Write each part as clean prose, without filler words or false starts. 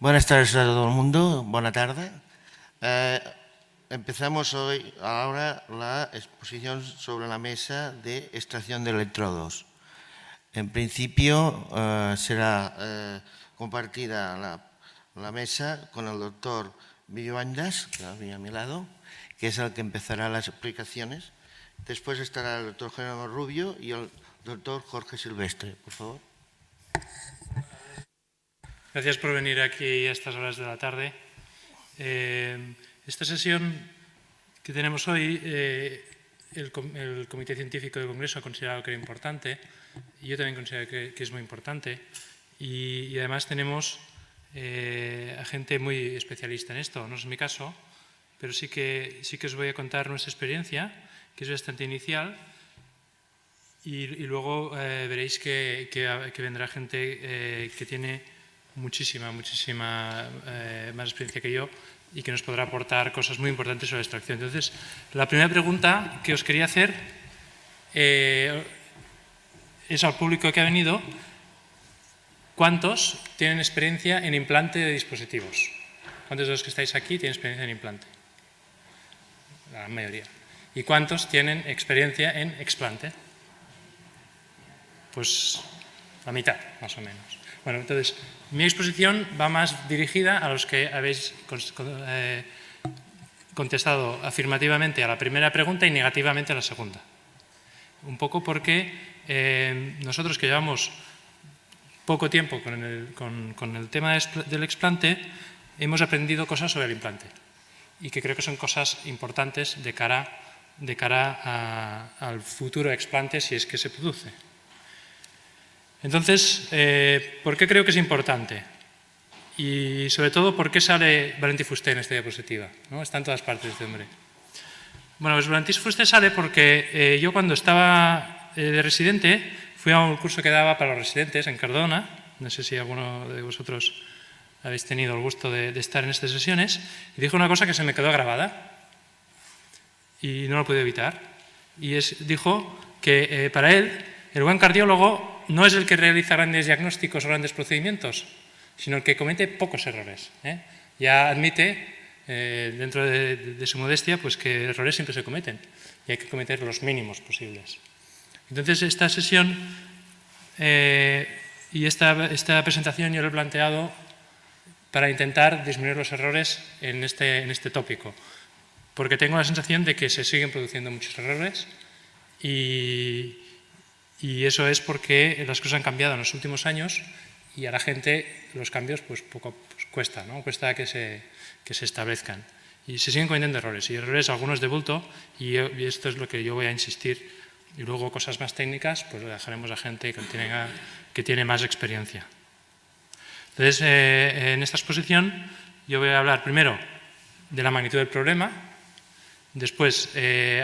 Buenas tardes a todo el mundo, buena tarde. Empezamos ahora la exposición sobre la mesa de extracción de electrodos. En principio será compartida la mesa con el doctor Villobandas, que está a mi lado, que es el que empezará las explicaciones. Después estará el doctor Jerónimo Rubio y el doctor Jorge Silvestre. Por favor. Gracias por venir aquí a estas horas de la tarde. Esta sesión que tenemos hoy, el Comité Científico del Congreso ha considerado que era importante, y yo también considero que es muy importante, y además tenemos a gente muy especialista en esto. No es mi caso, pero sí que os voy a contar nuestra experiencia, que es bastante inicial, y luego veréis que vendrá gente que tiene muchísima más experiencia que yo y que nos podrá aportar cosas muy importantes sobre la extracción. Entonces, la primera pregunta que os quería hacer es al público que ha venido: ¿cuántos tienen experiencia en implante de dispositivos? ¿Cuántos de los que estáis aquí tienen experiencia en implante? La gran mayoría. ¿Y cuántos tienen experiencia en explante? Pues la mitad, más o menos. Bueno, entonces, mi exposición va más dirigida a los que habéis contestado afirmativamente a la primera pregunta y negativamente a la segunda. Un poco porque nosotros, que llevamos poco tiempo con el tema del explante, hemos aprendido cosas sobre el implante y que creo que son cosas importantes de cara al futuro explante, si es que se produce. Entonces, ¿por qué creo que es importante? Y sobre todo, ¿por qué sale Valentí Fuster en esta diapositiva? ¿No? Está en todas partes este hombre. Bueno, pues Valentí Fuster sale porque yo, cuando estaba de residente, fui a un curso que daba para los residentes en Cardona. No sé si alguno de vosotros habéis tenido el gusto de estar en estas sesiones. Y dijo una cosa que se me quedó grabada y no lo pude evitar. Y dijo que para él, el buen cardiólogo no es el que realiza grandes diagnósticos o grandes procedimientos, sino el que comete pocos errores. Ya admite, dentro de su modestia, pues que errores siempre se cometen y hay que cometer los mínimos posibles. Entonces, esta sesión y esta presentación yo lo he planteado para intentar disminuir los errores en este tópico, porque tengo la sensación de que se siguen produciendo muchos errores y eso es porque las cosas han cambiado en los últimos años y a la gente los cambios pues cuesta, ¿no? Cuesta que se establezcan. Y se siguen cometiendo errores, y errores algunos de bulto, y esto es lo que yo voy a insistir. Y luego cosas más técnicas pues lo dejaremos a gente que tiene más experiencia. Entonces, en esta exposición yo voy a hablar primero de la magnitud del problema, después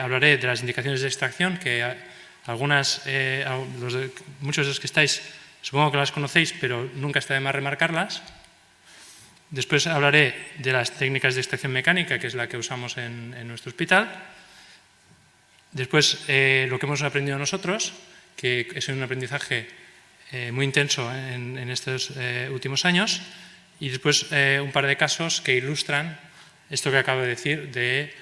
hablaré de las indicaciones de extracción, que muchos de los que estáis supongo que las conocéis, pero nunca está de más remarcarlas. Después hablaré de las técnicas de extracción mecánica, que es la que usamos en nuestro hospital. Después, lo que hemos aprendido nosotros, que es un aprendizaje muy intenso en estos últimos años. Y después un par de casos que ilustran esto que acabo de decir de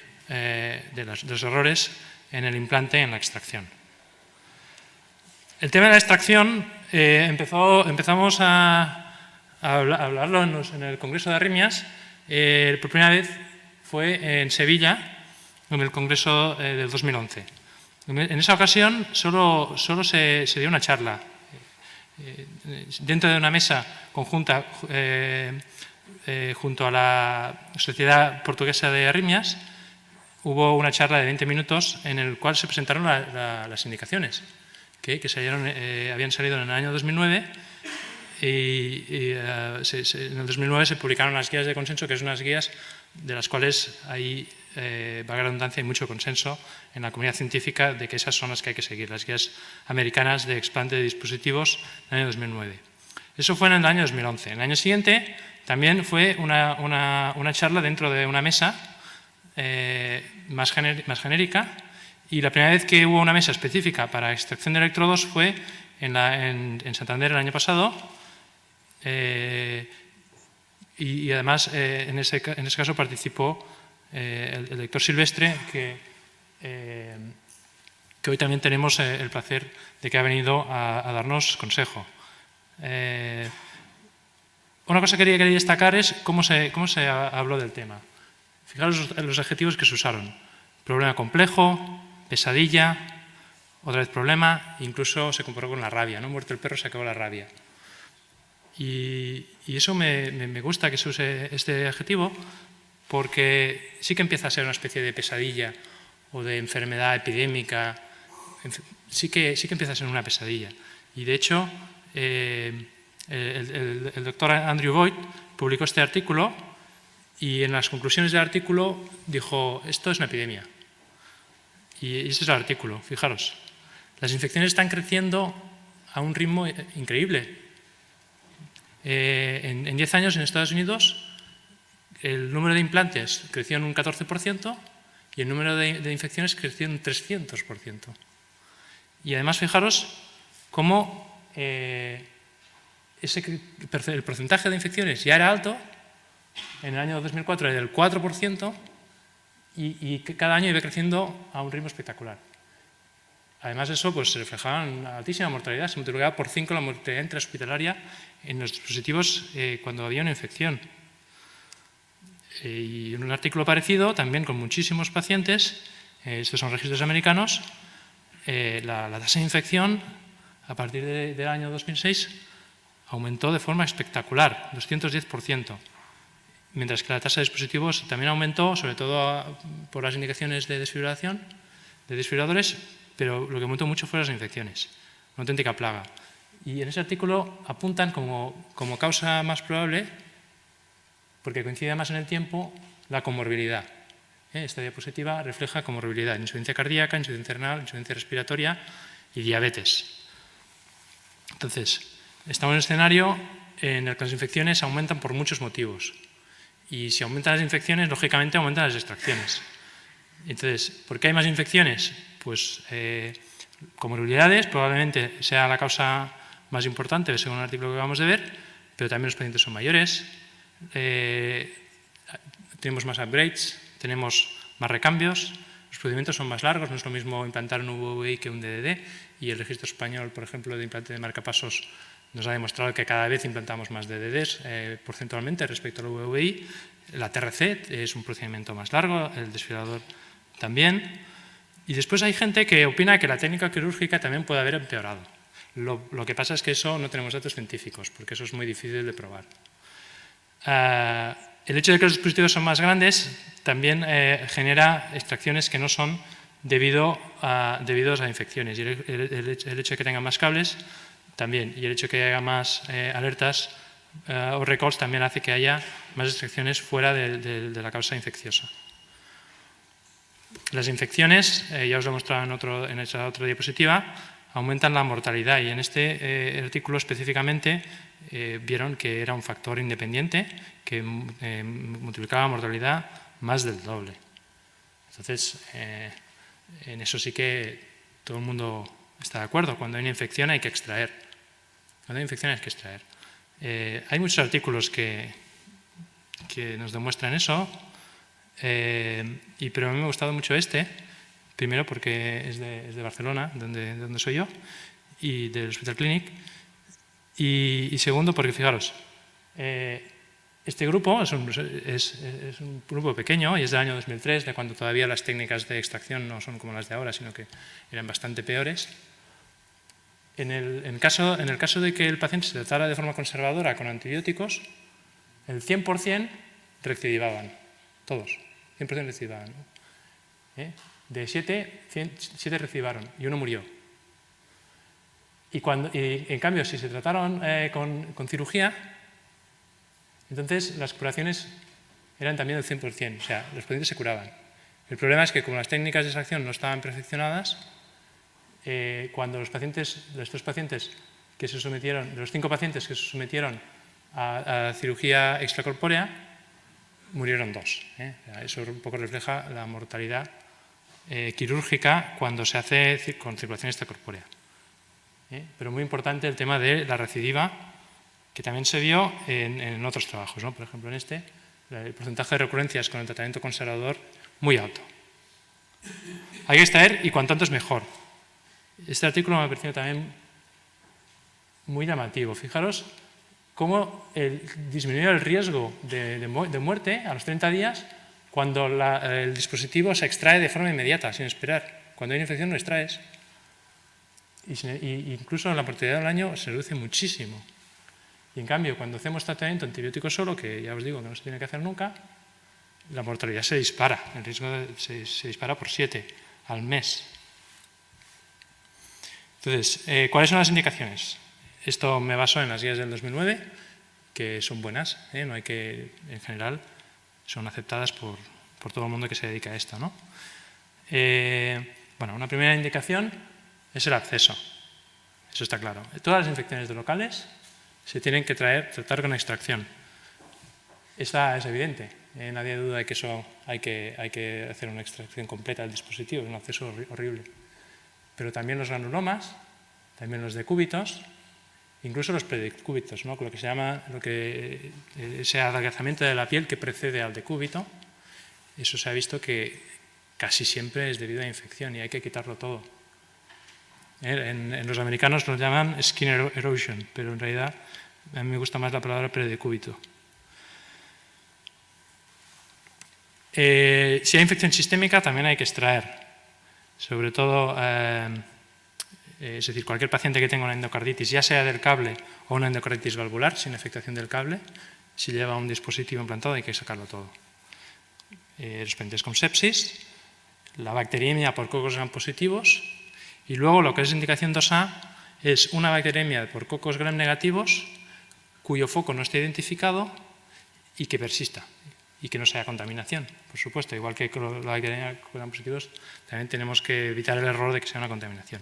los errores en el implante y en la extracción. El tema de la extracción empezamos a hablarlo en el Congreso de Arritmias. Por primera vez fue en Sevilla, en el Congreso del 2011. En esa ocasión solo se dio una charla. Dentro de una mesa conjunta junto a la Sociedad Portuguesa de Arritmias, hubo una charla de 20 minutos en el cual se presentaron las indicaciones que habían salido en el año 2009 y en el 2009 se publicaron las guías de consenso, que son unas guías de las cuales hay, valga la redundancia, hay mucho consenso en la comunidad científica de que esas son las que hay que seguir, las guías americanas de explante de dispositivos del año 2009. Eso fue en el año 2011. En el año siguiente también fue una charla dentro de una mesa más genérica. Y la primera vez que hubo una mesa específica para extracción de electrodos fue en Santander el año pasado, Y además, en ese caso participó el doctor Silvestre, que hoy también tenemos el placer de que ha venido a darnos consejo. Una cosa que quería destacar es cómo se habló del tema. Fijaros los adjetivos que se usaron. Problema complejo, pesadilla, otra vez problema, incluso se comparó con la rabia, ¿no? Muerto el perro, se acabó la rabia. Y eso me gusta que se use este adjetivo, porque sí que empieza a ser una especie de pesadilla o de enfermedad epidémica, sí que empieza a ser una pesadilla. Y de hecho, el doctor Andrew Boyd publicó este artículo y en las conclusiones del artículo dijo: esto es una epidemia. Y ese es el artículo, fijaros. Las infecciones están creciendo a un ritmo increíble. En 10 años en Estados Unidos el número de implantes creció en un 14% y el número de infecciones creció en un 300%. Y además fijaros cómo el porcentaje de infecciones ya era alto. En el año 2004 era del 4% y cada año iba creciendo a un ritmo espectacular. Además de eso, pues se reflejaba en una altísima mortalidad, se multiplicaba por 5 la mortalidad intrahospitalaria en los dispositivos cuando había una infección. Y en un artículo parecido, también con muchísimos pacientes, estos son registros americanos, la tasa de infección a partir del año 2006 aumentó de forma espectacular, 210%, mientras que la tasa de dispositivos también aumentó, sobre todo por las indicaciones de desfibrilación, de desfibriladores, pero lo que aumentó mucho fueron las infecciones, una auténtica plaga. Y en ese artículo apuntan como causa más probable, porque coincide más en el tiempo, la comorbilidad. Esta diapositiva refleja comorbilidad, insuficiencia cardíaca, insuficiencia renal, insuficiencia respiratoria y diabetes. Entonces, estamos en un escenario en el que las infecciones aumentan por muchos motivos. Y si aumentan las infecciones, lógicamente aumentan las extracciones. Entonces, ¿por qué hay más infecciones? Pues comorbilidades, probablemente sea la causa más importante, según el artículo que acabamos de ver, pero también los pacientes son mayores, tenemos más upgrades, tenemos más recambios, los procedimientos son más largos, no es lo mismo implantar un VVI que un DDD, y el registro español, por ejemplo, de implante de marcapasos nos ha demostrado que cada vez implantamos más DDDs porcentualmente respecto al VVI. La TRC es un procedimiento más largo, el desfibrilador también. Y después hay gente que opina que la técnica quirúrgica también puede haber empeorado. Lo que pasa es que eso no tenemos datos científicos, porque eso es muy difícil de probar. El hecho de que los dispositivos son más grandes también genera extracciones que no son debidos a infecciones. Y el hecho de que tengan más cables también. Y el hecho de que haya más alertas o recalls también hace que haya más extracciones fuera de la causa infecciosa. Las infecciones, ya os lo he mostrado en esa otra diapositiva, aumentan la mortalidad y en este artículo específicamente vieron que era un factor independiente que multiplicaba la mortalidad más del doble. Entonces, en eso sí que todo el mundo está de acuerdo. Cuando hay una infección hay que extraer. Cuando hay infección hay que extraer. Hay muchos artículos que nos demuestran eso, pero a mí me ha gustado mucho este. Primero porque es de Barcelona, donde soy yo, y del Hospital Clínic. Y segundo porque, fijaros, este grupo es un grupo pequeño y es del año 2003, de cuando todavía las técnicas de extracción no son como las de ahora, sino que eran bastante peores. En el caso de que el paciente se tratara de forma conservadora con antibióticos, el 100% recidivaban, todos, 100% recidivaban. De 7 recidivaron y uno murió. Y en cambio, si se trataron con cirugía, entonces las curaciones eran también del 100%, o sea, los pacientes se curaban. El problema es que como las técnicas de extracción no estaban perfeccionadas, cuando los 5 pacientes que se sometieron a cirugía extracorpórea, murieron 2. Eso un poco refleja la mortalidad quirúrgica cuando se hace con circulación extracorpórea. Pero muy importante el tema de la recidiva que también se vio en otros trabajos, ¿no? Por ejemplo, en este, el porcentaje de recurrencias con el tratamiento conservador muy alto. Hay que extraer y cuanto antes mejor. Este artículo me ha parecido también muy llamativo. Fijaros cómo disminuyó el riesgo de muerte a los 30 días cuando el dispositivo se extrae de forma inmediata, sin esperar. Cuando hay una infección lo extraes. Y incluso la mortalidad del año se reduce muchísimo. Y en cambio, cuando hacemos tratamiento antibiótico solo, que ya os digo que no se tiene que hacer nunca, la mortalidad se dispara. El riesgo se dispara por 7 al mes. Entonces, ¿cuáles son las indicaciones? Esto me baso en las guías del 2009, que son buenas, no hay que, en general, son aceptadas por todo el mundo que se dedica a esto, ¿no? Bueno, una primera indicación es el acceso. Eso está claro. Todas las infecciones de locales se tienen que tratar con extracción. Esta es evidente. Nadie duda de que eso hay que hacer una extracción completa del dispositivo, es un acceso horrible. Pero también los granulomas, también los decúbitos, incluso los predecúbitos, ¿no? Lo que se llama ese adelgazamiento de la piel que precede al decúbito. Eso se ha visto que casi siempre es debido a infección y hay que quitarlo todo. En los americanos lo llaman skin erosion, pero en realidad a mí me gusta más la palabra predecúbito. Si hay infección sistémica también hay que extraer, sobre todo, es decir, cualquier paciente que tenga una endocarditis, ya sea del cable o una endocarditis valvular, sin afectación del cable, si lleva un dispositivo implantado hay que sacarlo todo. Los pacientes con sepsis, la bacteriemia por cocos gram positivos y luego lo que es indicación 2A es una bacteriemia por cocos gram negativos cuyo foco no esté identificado y que persista y que no sea contaminación, por supuesto, igual que con la bacteriemia por gram positivos también tenemos que evitar el error de que sea una contaminación.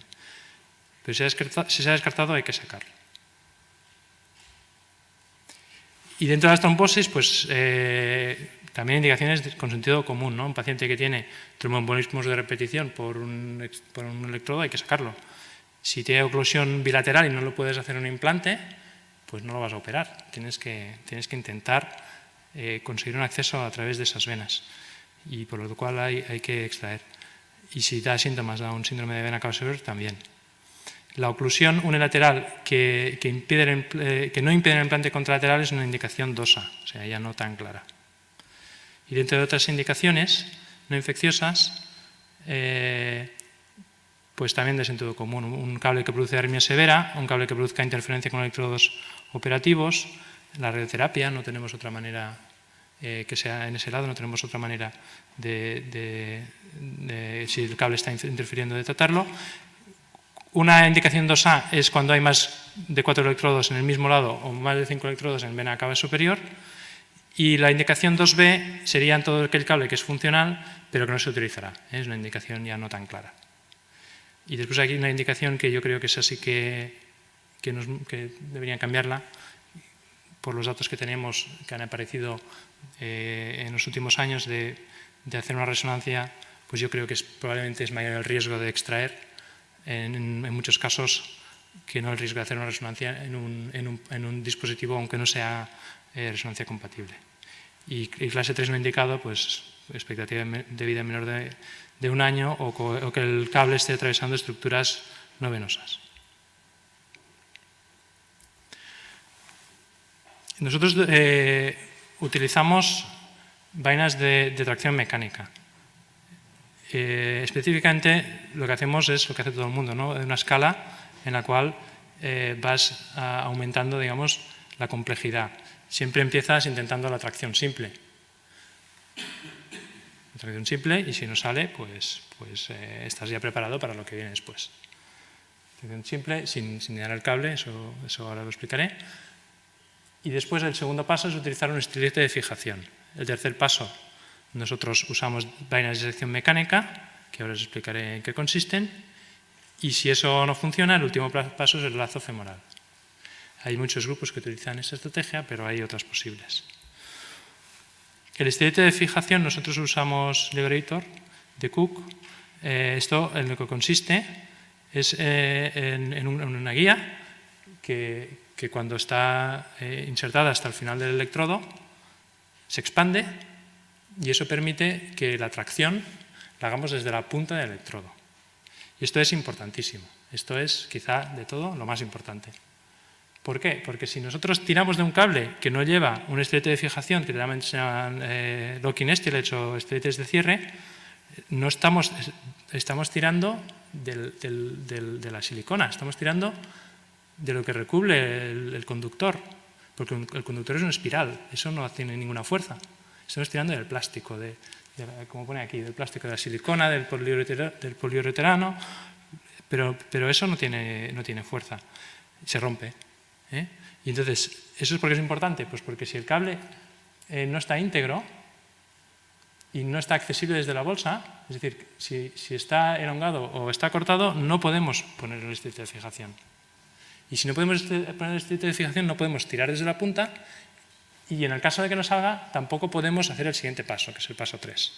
Pero si se ha descartado hay que sacarlo. Y dentro de las trombosis, pues también indicaciones con sentido común, ¿no? Un paciente que tiene tromboembolismos de repetición por un electrodo hay que sacarlo. Si tiene oclusión bilateral y no lo puedes hacer en un implante, pues no lo vas a operar. Tienes que intentar conseguir un acceso a través de esas venas y por lo cual hay que extraer. Y si da síntomas, da un síndrome de vena cava superior, también. La oclusión unilateral que no impide el implante contralateral es una indicación 2A, o sea, ya no tan clara. Y dentro de otras indicaciones no infecciosas, pues también de sentido común. Un cable que produce arritmia severa, un cable que produzca interferencia con electrodos operativos, la radioterapia, no tenemos otra manera que sea en ese lado, no tenemos otra manera de si el cable está interfiriendo, de tratarlo. Una indicación 2A es cuando hay más de 4 electrodos en el mismo lado o más de 5 electrodos en vena cava superior. Y la indicación 2B sería todo aquel cable que es funcional, pero que no se utilizará. Es una indicación ya no tan clara. Y después aquí una indicación que yo creo que es así que deberían cambiarla por los datos que tenemos que han aparecido en los últimos años de hacer una resonancia, pues yo creo que probablemente es mayor el riesgo de extraer en muchos casos que no el riesgo de hacer una resonancia en un dispositivo aunque no sea resonancia compatible. Y clase 3 no indicado, pues expectativa de vida menor de 1 año o que el cable esté atravesando estructuras no venosas. Nosotros utilizamos vainas de tracción mecánica. Específicamente lo que hacemos es lo que hace todo el mundo, ¿no? Una escala en la cual vas aumentando, digamos, la complejidad. Siempre empiezas intentando la tracción simple. La tracción simple y si no sale, pues estás ya preparado para lo que viene después. Tracción simple, sin dar el cable, eso ahora lo explicaré. Y después el segundo paso es utilizar un estilete de fijación. El tercer paso, nosotros usamos vainas de sección mecánica, que ahora os explicaré en qué consisten, y si eso no funciona, el último paso es el lazo femoral. Hay muchos grupos que utilizan esta estrategia, pero hay otras posibles. El estilete de fijación, nosotros usamos Liberator de Cook. Esto en lo que consiste es en una guía que que cuando está insertada hasta el final del electrodo se expande y eso permite que la tracción la hagamos desde la punta del electrodo. Y esto es importantísimo. Esto es, quizá, de todo, lo más importante. ¿Por qué? Porque si nosotros tiramos de un cable que no lleva un estilete de fijación, que realmente se llaman locking stillets o estilletes de cierre, no estamos tirando de la silicona, estamos tirando de lo que recubre el conductor, porque el conductor es una espiral, eso no tiene ninguna fuerza. Estamos tirando del plástico, como pone aquí, del plástico de la silicona, del poliuretano, pero eso no tiene fuerza, se rompe. Y entonces, ¿eso es por qué es importante? Pues porque si el cable no está íntegro y no está accesible desde la bolsa, es decir, si está elongado o está cortado, no podemos poner el estilete de fijación. Y si no podemos poner el estilete de fijación, no podemos tirar desde la punta y en el caso de que no salga, tampoco podemos hacer el siguiente paso, que es el paso 3.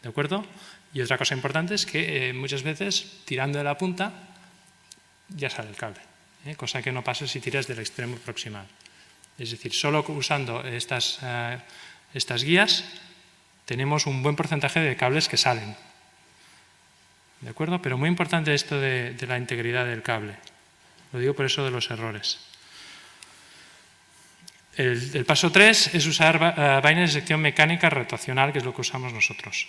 ¿De acuerdo? Y otra cosa importante es que muchas veces, tirando de la punta, ya sale el cable. Cosa que no pasa si tiras del extremo proximal. Es decir, solo usando estas guías tenemos un buen porcentaje de cables que salen. ¿De acuerdo? Pero muy importante esto de la integridad del cable. Lo digo por eso de los errores. El paso 3 es usar vainas de sección mecánica rotacional, que es lo que usamos nosotros.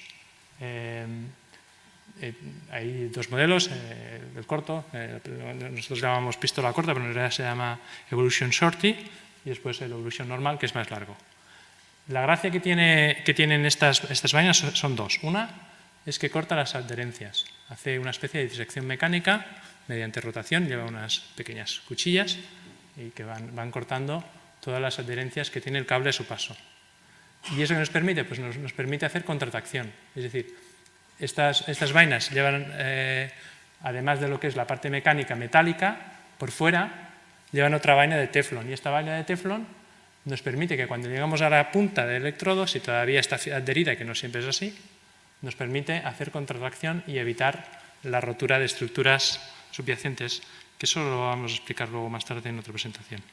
Hay dos modelos, el corto, nosotros llamamos pistola corta, pero en realidad se llama Evolution Shorty, y después el Evolution normal, que es más largo. La gracia que tienen estas vainas son dos. Una es que corta las adherencias, hace una especie de disección mecánica mediante rotación, lleva unas pequeñas cuchillas y que van cortando todas las adherencias que tiene el cable a su paso. ¿Y eso qué nos permite? Pues nos permite hacer contratracción, es decir, estas vainas llevan, además de lo que es la parte mecánica metálica, por fuera llevan otra vaina de teflón. Y esta vaina de teflón nos permite que cuando llegamos a la punta del electrodo, si todavía está adherida, que no siempre es así, nos permite hacer contratracción y evitar la rotura de estructuras subyacentes, que eso lo vamos a explicar luego más tarde en otra presentación.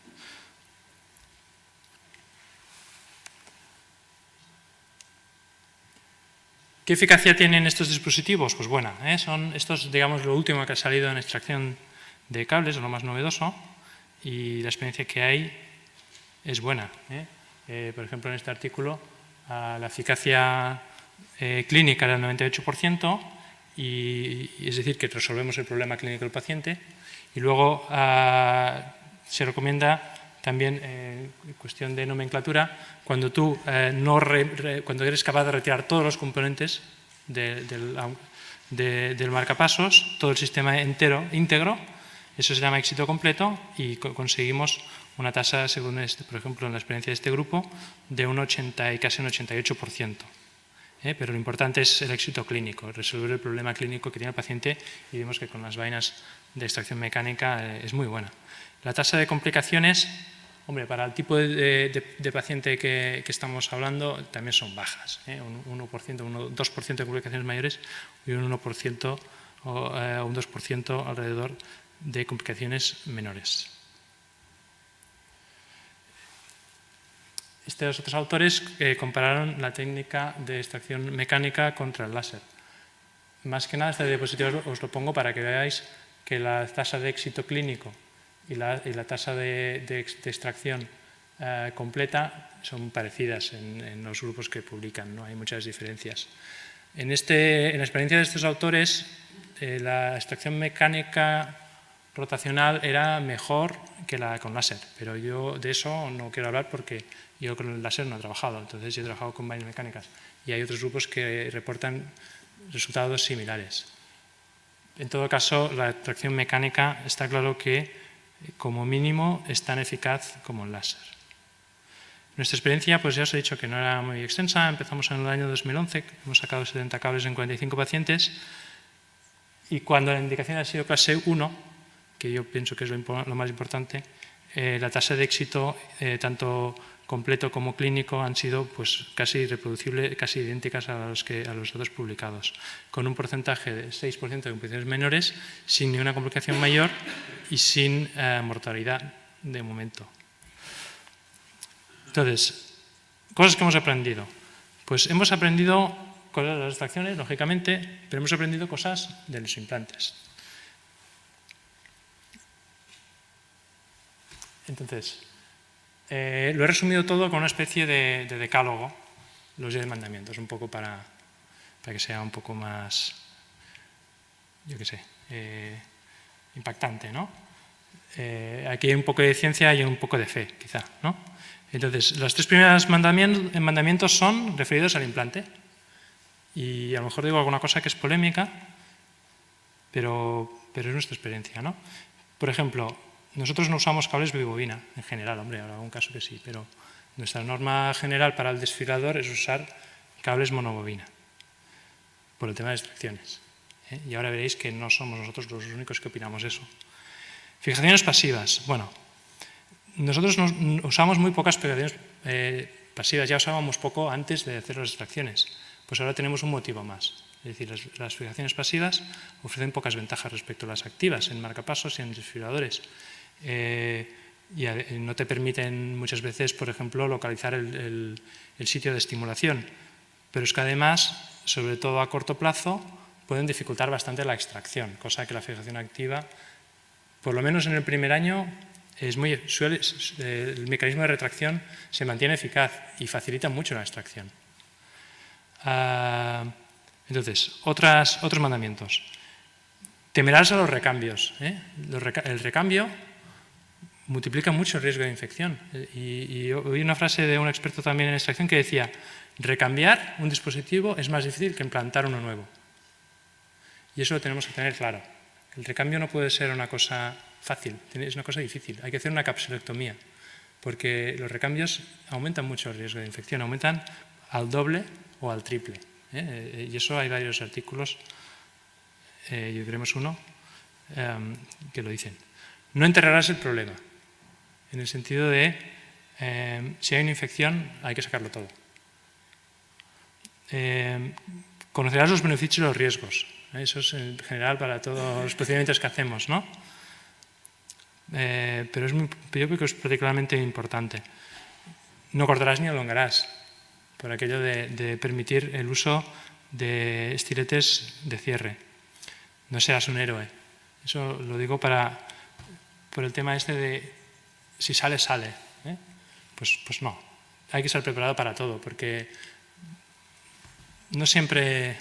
¿Qué eficacia tienen estos dispositivos? Pues buena, esto es, digamos, lo último que ha salido en extracción de cables, lo más novedoso, y la experiencia que hay es buena. Por ejemplo, en este artículo, la eficacia clínica era del 98%, y es decir, que resolvemos el problema clínico del paciente, y luego se recomienda también, en cuestión de nomenclatura, cuando tú cuando eres capaz de retirar todos los componentes del marcapasos, todo el sistema íntegro, eso se llama éxito completo y conseguimos una tasa, según por ejemplo en la experiencia de este grupo, de un 80 y casi un 88%. Pero lo importante es el éxito clínico, resolver el problema clínico que tiene el paciente, y vemos que con las vainas de extracción mecánica es muy buena. La tasa de complicaciones, hombre, para el tipo de paciente que estamos hablando, también son bajas. Un 1%, un 2% de complicaciones mayores y un 1% o un 2% alrededor de complicaciones menores. Estos otros autores compararon la técnica de extracción mecánica contra el láser. Más que nada, este diapositivo os lo pongo para que veáis que la tasa de éxito clínico y la tasa de extracción completa son parecidas en los grupos que publican, no hay muchas diferencias. En la experiencia de estos autores, la extracción mecánica rotacional era mejor que la con láser, pero yo de eso no quiero hablar porque yo con el láser no he trabajado, entonces yo he trabajado con vainas mecánicas y hay otros grupos que reportan resultados similares. En todo caso, la extracción mecánica está claro que como mínimo es tan eficaz como el láser. Nuestra experiencia, pues ya os he dicho que no era muy extensa, empezamos en el año 2011, hemos sacado 70 cables en 45 pacientes y cuando la indicación ha sido clase 1, que yo pienso que es lo más importante, la tasa de éxito tanto completo como clínico han sido pues, casi reproducibles, casi idénticas a los datos publicados, con un porcentaje de 6% de complicaciones menores, sin ninguna complicación mayor y sin mortalidad de momento. Entonces, cosas que hemos aprendido. Pues hemos aprendido cosas de las extracciones, lógicamente, pero hemos aprendido cosas de los implantes. Entonces, lo he resumido todo con una especie de decálogo, los 10 mandamientos, un poco para que sea un poco más, yo qué sé, impactante, ¿no? Aquí hay un poco de ciencia y un poco de fe, quizá, ¿no? Entonces, los 3 primeros mandamientos son referidos al implante. Y a lo mejor digo alguna cosa que es polémica, pero es nuestra experiencia, ¿no? Por ejemplo, nosotros no usamos cables bibobina, en general, hombre, habrá algún caso que sí, pero nuestra norma general para el desfibrilador es usar cables monobobina, por el tema de extracciones. Y ahora veréis que no somos nosotros los únicos que opinamos eso. Fijaciones pasivas. Bueno, nosotros usamos muy pocas fijaciones pasivas, ya usábamos poco antes de hacer las extracciones. Pues ahora tenemos un motivo más. Es decir, las fijaciones pasivas ofrecen pocas ventajas respecto a las activas en marcapasos y en desfibriladores. Y no te permiten muchas veces, por ejemplo, localizar el sitio de estimulación. Pero es que además, sobre todo a corto plazo, pueden dificultar bastante la extracción, cosa que la fijación activa, por lo menos en el primer año, el mecanismo de retracción se mantiene eficaz y facilita mucho la extracción. Entonces, otros mandamientos. Temerás a los recambios. El recambio multiplica mucho el riesgo de infección. Y oí una frase de un experto también en extracción que decía: recambiar un dispositivo es más difícil que implantar uno nuevo. Y eso lo tenemos que tener claro. El recambio no puede ser una cosa fácil, es una cosa difícil. Hay que hacer una capsulectomía, porque los recambios aumentan mucho el riesgo de infección, aumentan al doble o al triple. Y eso hay varios artículos, y veremos uno, que lo dicen. No enterrarás el problema, en el sentido de si hay una infección hay que sacarlo todo. Conocerás los beneficios y los riesgos. Eso es en general para todos los procedimientos que hacemos, ¿no? Pero yo creo que es particularmente importante. No cortarás ni elongarás, por aquello de permitir el uso de estiletes de cierre. No seas un héroe. Eso lo digo por el tema este de si sale, sale. Pues no. Hay que estar preparado para todo, porque no siempre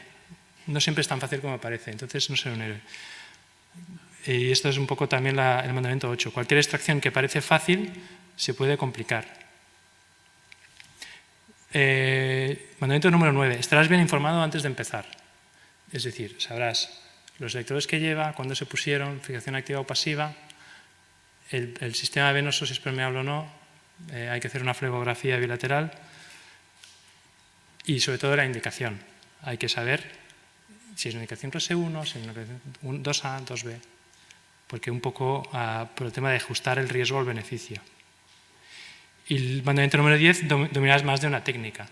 es tan fácil como parece. Entonces, no ser un héroe. Y esto es un poco también el mandamiento 8. Cualquier extracción que parece fácil se puede complicar. Mandamiento número 9. Estarás bien informado antes de empezar. Es decir, sabrás los electrodos que lleva, cuándo se pusieron, fijación activa o pasiva, el sistema venoso si es permeable o no, hay que hacer una flebografía bilateral y sobre todo la indicación. Hay que saber si es una indicación clase 1, si es una indicación 2A, 2B, porque un poco por el tema de ajustar el riesgo al beneficio. Y el mandamiento número 10, dominarás más de una técnica,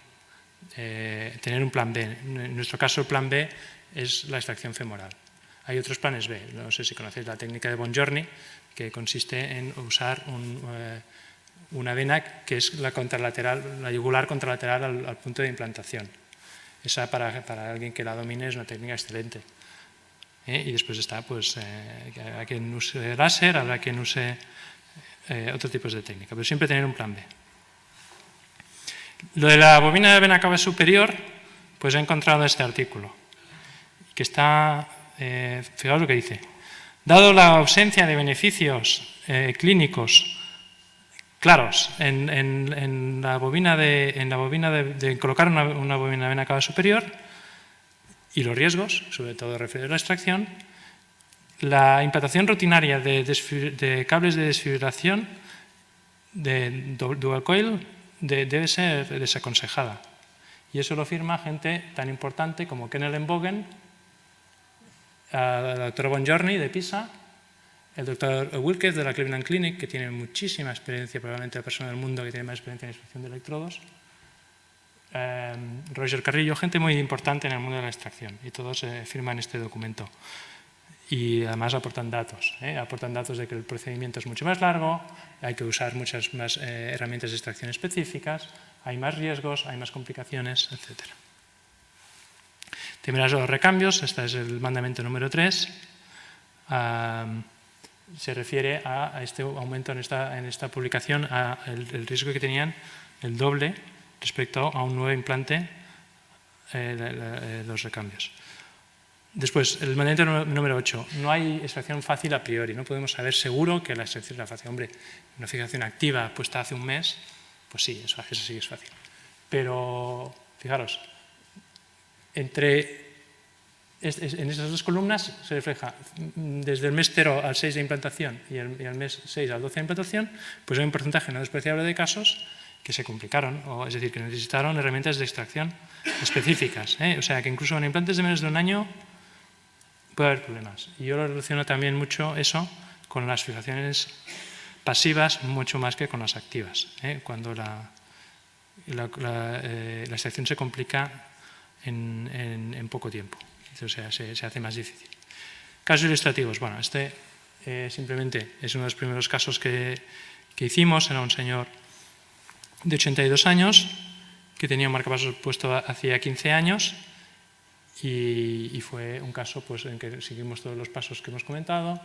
tener un plan B. En nuestro caso el plan B es la extracción femoral. Hay otros planes B, no sé si conocéis la técnica de Bongiorni, que consiste en usar una vena que es la yugular contralateral al punto de implantación. Esa para alguien que la domine es una técnica excelente. Y después está, pues, habrá quien use láser, habrá quien use otros tipos de técnica, pero siempre tener un plan B. Lo de la bobina de vena cava superior, pues he encontrado este artículo, que está, fijaos lo que dice: dado la ausencia de beneficios clínicos claros en la bobina de colocar una bobina de vena cava superior y los riesgos, sobre todo referidos a la extracción, la implantación rutinaria de cables de desfibrilación de dual coil debe ser desaconsejada. Y eso lo firma gente tan importante como Kenneth Bogen, la doctora Bongiorni de Pisa, El doctor Wilkes de la Cleveland Clinic, que tiene muchísima experiencia, probablemente la persona del mundo que tiene más experiencia en extracción de electrodos. Roger Carrillo, gente muy importante en el mundo de la extracción, y todos firman este documento. Y además aportan datos de que el procedimiento es mucho más largo, hay que usar muchas más herramientas de extracción específicas, hay más riesgos, hay más complicaciones, etc. Temerás los recambios, este es el mandamiento número 3. Se refiere a este aumento en esta publicación, el riesgo que tenían el doble respecto a un nuevo implante, los recambios. Después, el mandamiento número 8. No hay extracción fácil a priori. No podemos saber seguro que la extracción será fácil. Hombre, una fijación activa puesta hace un mes, pues sí, eso sí es fácil. Pero, fijaros, en esas dos columnas se refleja desde el mes 0 al 6 de implantación y el mes 6 al 12 de implantación, pues hay un porcentaje no despreciable de casos que se complicaron, es decir, que necesitaron herramientas de extracción específicas. O sea, que incluso en implantes de menos de un año puede haber problemas. Y yo lo relaciono también mucho eso con las fijaciones pasivas, mucho más que con las activas, cuando la extracción se complica en poco tiempo, o sea, se hace más difícil. Casos ilustrativos. Bueno, este simplemente es uno de los primeros casos que hicimos. Era un señor de 82 años que tenía un marcapasos puesto hacía 15 años. Y fue un caso pues, en que seguimos todos los pasos que hemos comentado,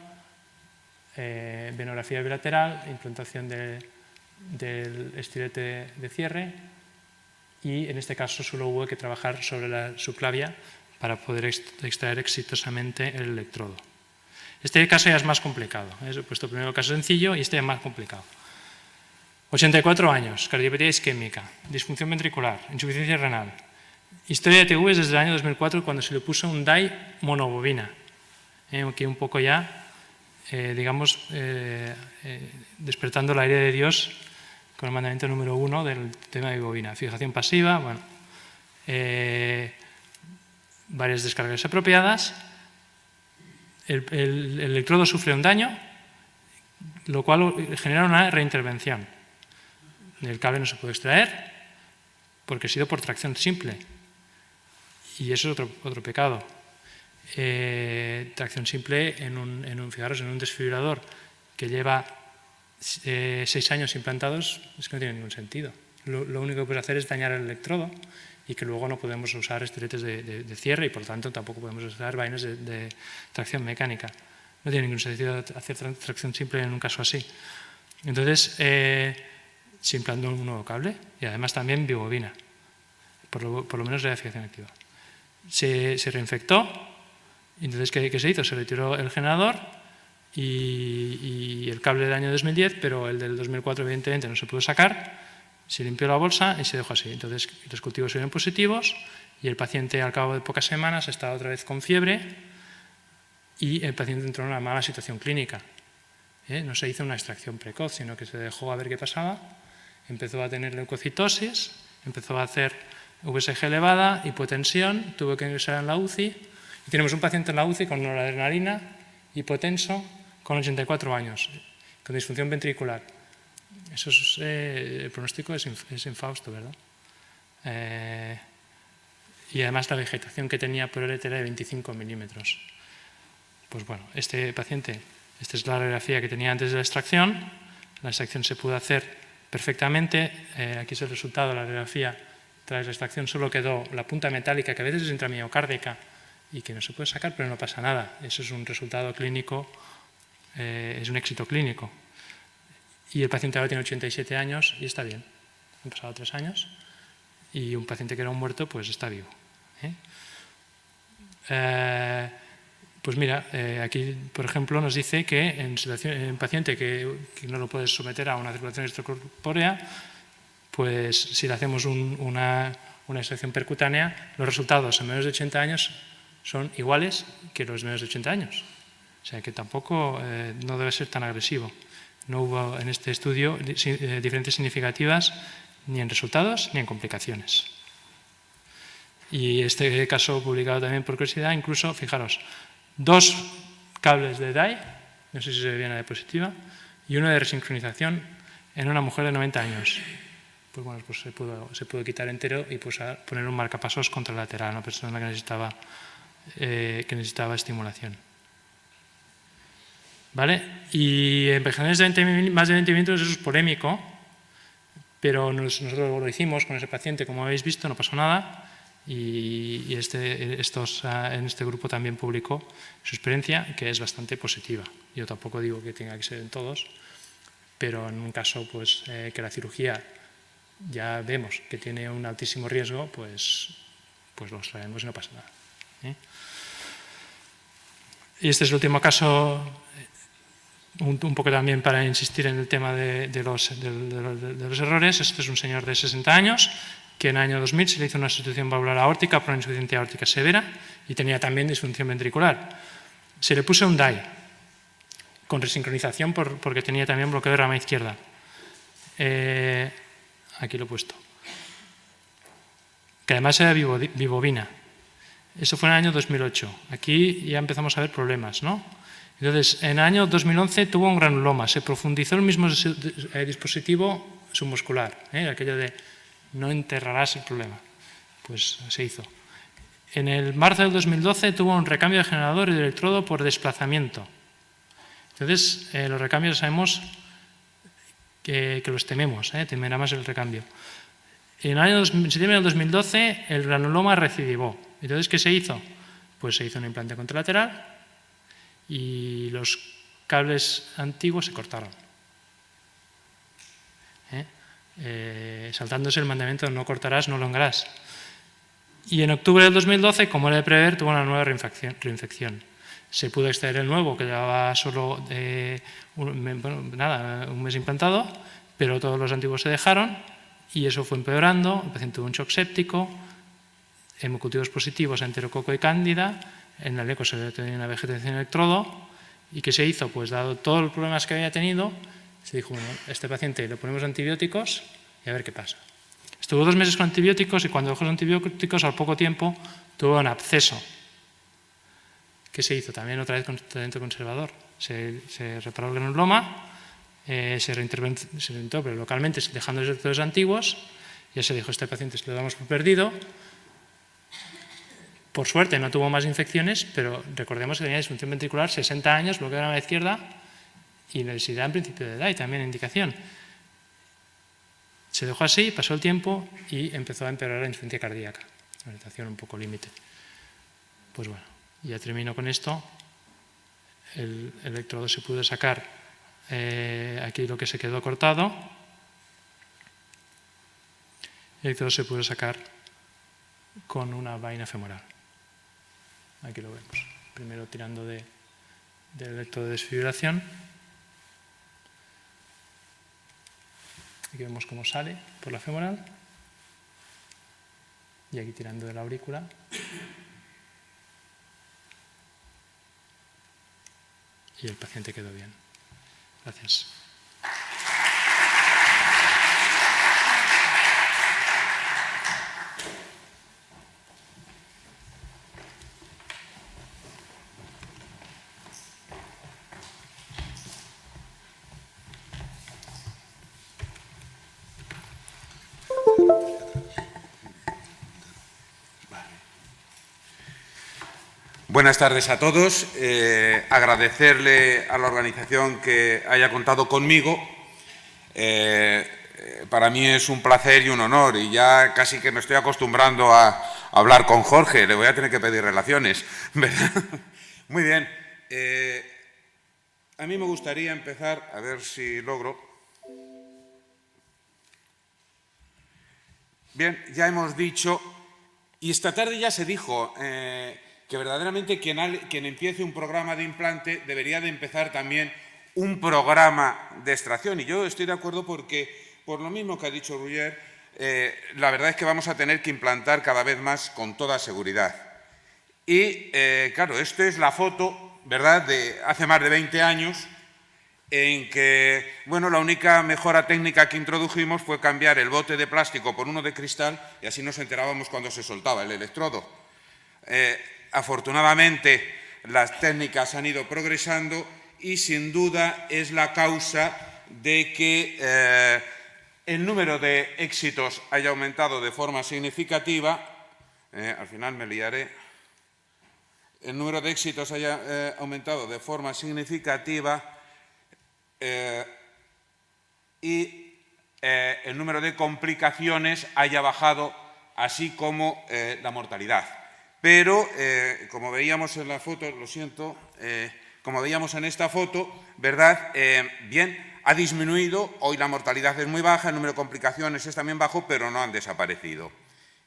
venografía bilateral, implantación del estilete de cierre, y en este caso solo hubo que trabajar sobre la subclavia para poder extraer exitosamente el electrodo. Este caso ya es más complicado, he puesto primero el caso sencillo y este es más complicado. 84 años, cardiopatía isquémica, disfunción ventricular, insuficiencia renal. Historia de TVs desde el año 2004, cuando se le puso un DAI monobobina, que un poco ya, digamos, despertando el aire de Dios con el mandamiento número 1 del tema de bobina. Fijación pasiva, bueno, varias descargas apropiadas. El electrodo sufre un daño, lo cual genera una reintervención. El cable no se puede extraer porque ha sido por tracción simple. Y eso es otro pecado. Tracción simple fijaros, en un desfibrilador que lleva 6 años implantados, es que no tiene ningún sentido. Lo único que puedes hacer es dañar el electrodo y que luego no podemos usar estiletes de cierre y por tanto tampoco podemos usar vainas de tracción mecánica. No tiene ningún sentido hacer tracción simple en un caso así. Entonces, se implantó un nuevo cable y además también bibobina, por lo menos de la fijación activa. Se reinfectó, entonces ¿qué se hizo? Se retiró el generador y el cable del año 2010, pero el del 2004 evidentemente no se pudo sacar, se limpió la bolsa y se dejó así. Entonces los cultivos salieron positivos y el paciente al cabo de pocas semanas estaba otra vez con fiebre y el paciente entró en una mala situación clínica. No se hizo una extracción precoz, sino que se dejó a ver qué pasaba, empezó a tener leucocitosis, empezó a hacer VSG elevada, hipotensión, tuvo que ingresar en la UCI y tenemos un paciente en la UCI con noradrenalina, hipotenso, con 84 años, con disfunción ventricular. Eso es, el pronóstico es infausto, ¿verdad? Y además la vegetación que tenía por LT era de 25 milímetros. Pues bueno, este paciente, esta es la radiografía que tenía antes de la extracción se pudo hacer perfectamente, aquí es el resultado de la radiografía. Tras la extracción solo quedó la punta metálica, que a veces es intramiocárdica y que no se puede sacar, pero no pasa nada. Eso es un resultado clínico, es un éxito clínico. Y el paciente ahora tiene 87 años y está bien. Han pasado 3 años y un paciente que era un muerto, pues está vivo. Pues mira, aquí, por ejemplo, nos dice que en un paciente que no lo puedes someter a una circulación extracorpórea, pues si le hacemos una extracción percutánea, los resultados en menos de 80 años son iguales que los de menos de 80 años. O sea que tampoco no debe ser tan agresivo. No hubo en este estudio diferencias significativas ni en resultados ni en complicaciones. Y este caso publicado también por curiosidad, incluso, fijaros, 2 cables de DAI no sé si se ve bien la diapositiva, y uno de resincronización en una mujer de 90 años. Pues bueno, pues se pudo quitar entero y pues poner un marcapasos contralateral, una persona que necesitaba estimulación. ¿Vale? Y en vegetales de más de 20 minutos eso es polémico, pero nosotros lo hicimos con ese paciente, como habéis visto, no pasó nada. Y en este grupo también publicó su experiencia, que es bastante positiva. Yo tampoco digo que tenga que ser en todos, pero en un caso pues, que la cirugía ya vemos que tiene un altísimo riesgo, pues lo traemos y no pasa nada. Y este es el último caso, un poco también para insistir en el tema de los errores. Este es un señor de 60 años que en el año 2000 se le hizo una sustitución valvular aórtica por una insuficiencia aórtica severa y tenía también disfunción ventricular. Se le puso un DAI con resincronización porque tenía también bloqueo de rama izquierda. Aquí lo he puesto. Que además era bivovina. Eso fue en el año 2008. Aquí ya empezamos a ver problemas, ¿no? Entonces, en el año 2011 tuvo un granuloma. Se profundizó el mismo dispositivo submuscular, aquello de no enterrarás el problema. Pues se hizo. En el marzo del 2012 tuvo un recambio de generador y de electrodo por desplazamiento. Entonces, los recambios sabemos que los tememos, temerá más el recambio. En septiembre del 2012 el granuloma recidivó. Entonces, ¿qué se hizo? Pues se hizo un implante contralateral y los cables antiguos se cortaron. Saltándose el mandamiento no cortarás, no longarás. Y en octubre del 2012, como era de prever, tuvo una nueva reinfección. Se pudo extraer el nuevo, que llevaba solo un mes implantado, pero todos los antiguos se dejaron y eso fue empeorando. El paciente tuvo un shock séptico, hemocultivos positivos a enterococo y cándida, en el eco se tenía una vegetación de electrodo. ¿Y qué se hizo? Pues dado todos los problemas que había tenido, se dijo, bueno, a este paciente le ponemos antibióticos y a ver qué pasa. Estuvo 2 meses con antibióticos y cuando dejó los antibióticos, al poco tiempo, tuvo un absceso. ¿Qué se hizo? También otra vez con tratamiento conservador. Se reparó el granuloma, se reinterventó, pero localmente, dejando los electrodos antiguos. Ya se dijo, este paciente se lo damos por perdido. Por suerte no tuvo más infecciones, pero recordemos que tenía disfunción ventricular, 60 años, bloqueo de la rama izquierda y necesidad en principio de edad y también indicación. Se dejó así, pasó el tiempo y empezó a empeorar la insuficiencia cardíaca. Una situación un poco límite. Pues bueno, ya termino con esto. El electrodo se pudo sacar aquí lo que se quedó cortado. El electrodo se pudo sacar con una vaina femoral. Aquí lo vemos. Primero tirando del electrodo de desfibrilación. Aquí vemos cómo sale por la femoral. Y aquí tirando de la aurícula. Y el paciente quedó bien. Gracias. Buenas tardes a todos. Agradecerle a la organización que haya contado conmigo. Para mí es un placer y un honor y ya casi que me estoy acostumbrando a hablar con Jorge. Le voy a tener que pedir relaciones, ¿verdad? Muy bien. A mí me gustaría empezar, a ver si logro. Bien, ya hemos dicho, y esta tarde ya se dijo, que verdaderamente quien empiece un programa de implante debería de empezar también un programa de extracción. Y yo estoy de acuerdo porque, por lo mismo que ha dicho Roger, la verdad es que vamos a tener que implantar cada vez más con toda seguridad. Y, claro, esto es la foto, ¿verdad?, de hace más de 20 años, en que, bueno, la única mejora técnica que introdujimos fue cambiar el bote de plástico por uno de cristal y así nos enterábamos cuando se soltaba el electrodo. Afortunadamente, las técnicas han ido progresando y sin duda es la causa de que el número de éxitos haya aumentado de forma significativa. Al final me liaré. El número de éxitos haya aumentado de forma significativa y el número de complicaciones haya bajado, así como la mortalidad. Pero, como veíamos en la foto, lo siento, como veíamos en esta foto, ¿verdad? Bien, ha disminuido, hoy la mortalidad es muy baja, el número de complicaciones es también bajo, pero no han desaparecido.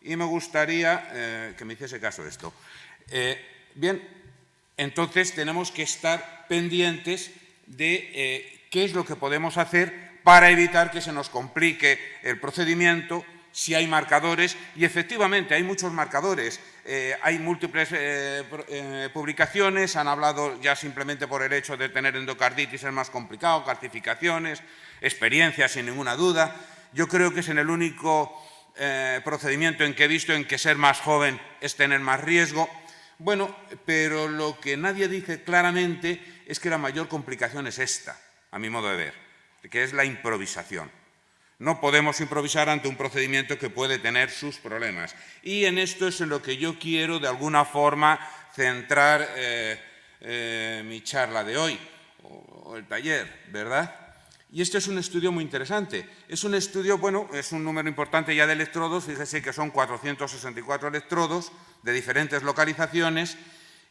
Y me gustaría que me hiciese caso de esto. Bien, entonces tenemos que estar pendientes de qué es lo que podemos hacer para evitar que se nos complique el procedimiento, si hay marcadores, y efectivamente hay muchos marcadores. Hay múltiples publicaciones, han hablado ya simplemente por el hecho de tener endocarditis es más complicado, calcificaciones, experiencias sin ninguna duda. Yo creo que es en el único procedimiento en que he visto en que ser más joven es tener más riesgo. Bueno, pero lo que nadie dice claramente es que la mayor complicación es esta, a mi modo de ver, que es la improvisación. No podemos improvisar ante un procedimiento que puede tener sus problemas. Y en esto es en lo que yo quiero, de alguna forma, centrar mi charla de hoy, o el taller, ¿verdad? Y este es un estudio muy interesante. Es un estudio, bueno, es un número importante ya de electrodos. Fíjese que son 464 electrodos de diferentes localizaciones.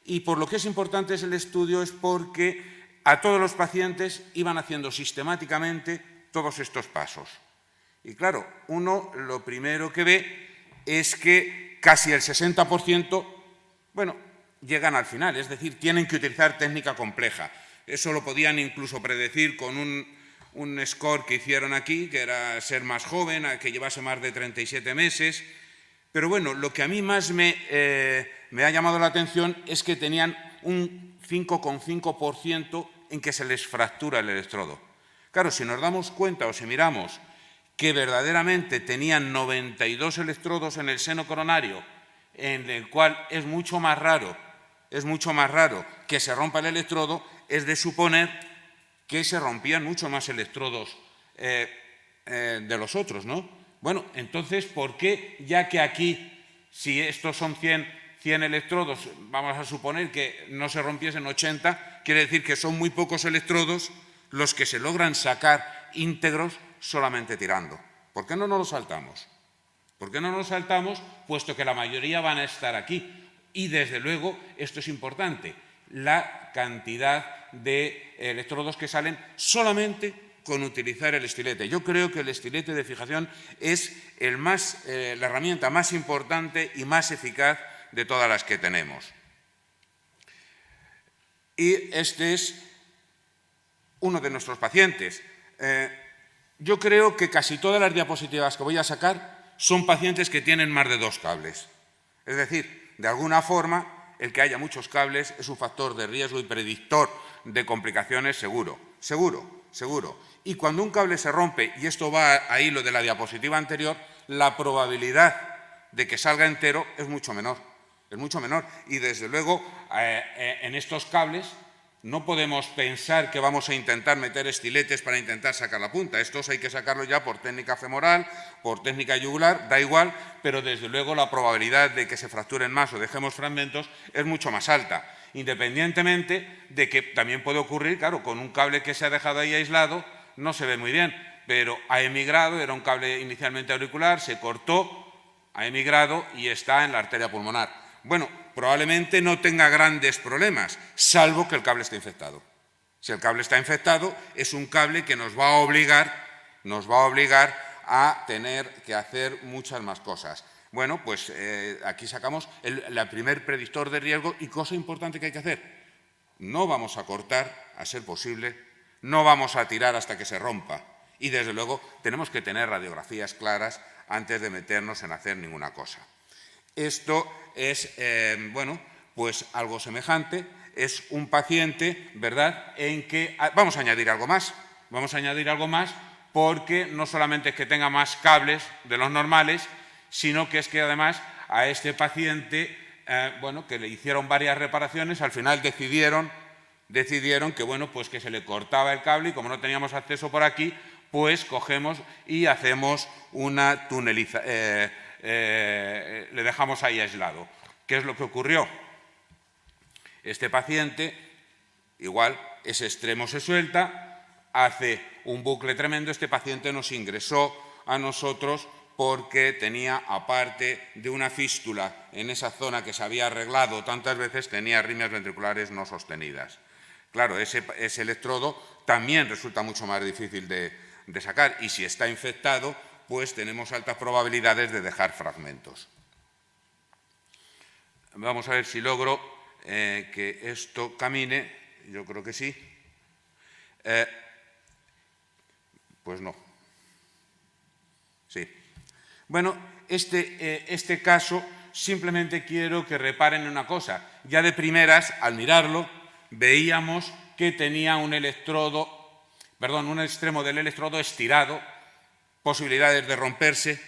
Y por lo que es importante es el estudio es porque a todos los pacientes iban haciendo sistemáticamente todos estos pasos. Y claro, uno lo primero que ve es que casi el 60%, bueno, llegan al final, es decir, tienen que utilizar técnica compleja. Eso lo podían incluso predecir con un score que hicieron aquí, que era ser más joven, que llevase más de 37 meses. Pero bueno, lo que a mí más me ha llamado la atención es que tenían un 5,5% en que se les fractura el electrodo. Claro, si nos damos cuenta o si miramos que verdaderamente tenían 92 electrodos en el seno coronario, en el cual es mucho más raro que se rompa el electrodo, es de suponer que se rompían mucho más electrodos de los otros, ¿no? Bueno, entonces, ¿por qué, ya que aquí, si estos son 100 electrodos, vamos a suponer que no se rompiesen 80, quiere decir que son muy pocos electrodos los que se logran sacar íntegros solamente tirando? ¿Por qué no nos lo saltamos? ¿Por qué no nos lo saltamos, puesto que la mayoría van a estar aquí? Y, desde luego, esto es importante, la cantidad de electrodos que salen solamente con utilizar el estilete. Yo creo que el estilete de fijación es la herramienta más importante y más eficaz de todas las que tenemos. Y este es uno de nuestros pacientes. Yo creo que casi todas las diapositivas que voy a sacar son pacientes que tienen más de 2 cables. Es decir, de alguna forma, el que haya muchos cables es un factor de riesgo y predictor de complicaciones seguro. Y cuando un cable se rompe, y esto va a hilo de la diapositiva anterior, la probabilidad de que salga entero es mucho menor. Y, desde luego, en estos cables no podemos pensar que vamos a intentar meter estiletes para intentar sacar la punta. Estos hay que sacarlos ya por técnica femoral, por técnica yugular, da igual, pero desde luego la probabilidad de que se fracturen más o dejemos fragmentos es mucho más alta, independientemente de que también puede ocurrir, claro, con un cable que se ha dejado ahí aislado, no se ve muy bien, pero ha emigrado, era un cable inicialmente auricular, se cortó, ha emigrado y está en la arteria pulmonar. Bueno, probablemente no tenga grandes problemas, salvo que el cable esté infectado. Si el cable está infectado, es un cable que nos va a obligar a tener que hacer muchas más cosas. Bueno, pues aquí sacamos el primer predictor de riesgo y cosa importante que hay que hacer. No vamos a cortar, a ser posible, no vamos a tirar hasta que se rompa. Y, desde luego, tenemos que tener radiografías claras antes de meternos en hacer ninguna cosa. Esto es, bueno, pues algo semejante. Es un paciente, ¿verdad?, en que vamos a añadir algo más. Porque no solamente es que tenga más cables de los normales, sino que es que además a este paciente, bueno, que le hicieron varias reparaciones, al final decidieron decidieron que, bueno, pues que se le cortaba el cable y como no teníamos acceso por aquí, pues cogemos y hacemos una le dejamos ahí aislado. ¿Qué es lo que ocurrió? Este paciente, igual, ese extremo se suelta, hace un bucle tremendo. Este paciente nos ingresó a nosotros porque tenía, aparte de una fístula en esa zona que se había arreglado tantas veces, tenía arritmias ventriculares no sostenidas. Claro, ese electrodo también resulta mucho más difícil de sacar y si está infectado, pues tenemos altas probabilidades de dejar fragmentos. Vamos a ver si logro que esto camine. Yo creo que sí. Pues no. Sí. Bueno, este caso simplemente quiero que reparen en una cosa. Ya de primeras, al mirarlo, veíamos que tenía un extremo del electrodo estirado, posibilidades de romperse.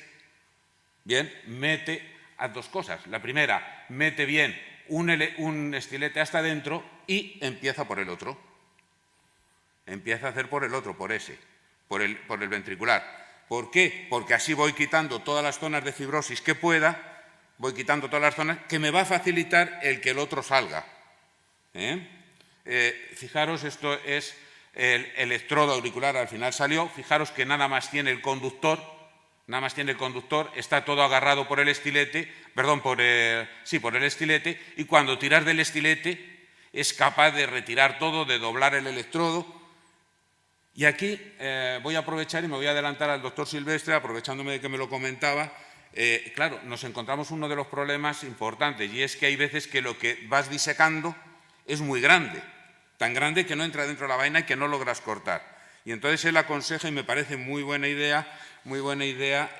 Bien, mete a dos cosas. La primera, mete bien un estilete hasta adentro y empieza por el otro. Empieza a hacer por el otro, por ese, por el ventricular. ¿Por qué? Porque así voy quitando todas las zonas de fibrosis que pueda, voy quitando todas las zonas que me va a facilitar el que el otro salga. Fijaros, esto es el electrodo auricular, al final salió. Fijaros que nada más tiene el conductor, está todo agarrado por el estilete, por el estilete, y cuando tiras del estilete es capaz de retirar todo, de doblar el electrodo. Y aquí voy a aprovechar y me voy a adelantar al doctor Silvestre, aprovechándome de que me lo comentaba. Claro, nos encontramos uno de los problemas importantes y es que hay veces que lo que vas disecando es muy grande, tan grande que no entra dentro de la vaina y que no logras cortar. Y entonces él aconseja, y me parece muy buena idea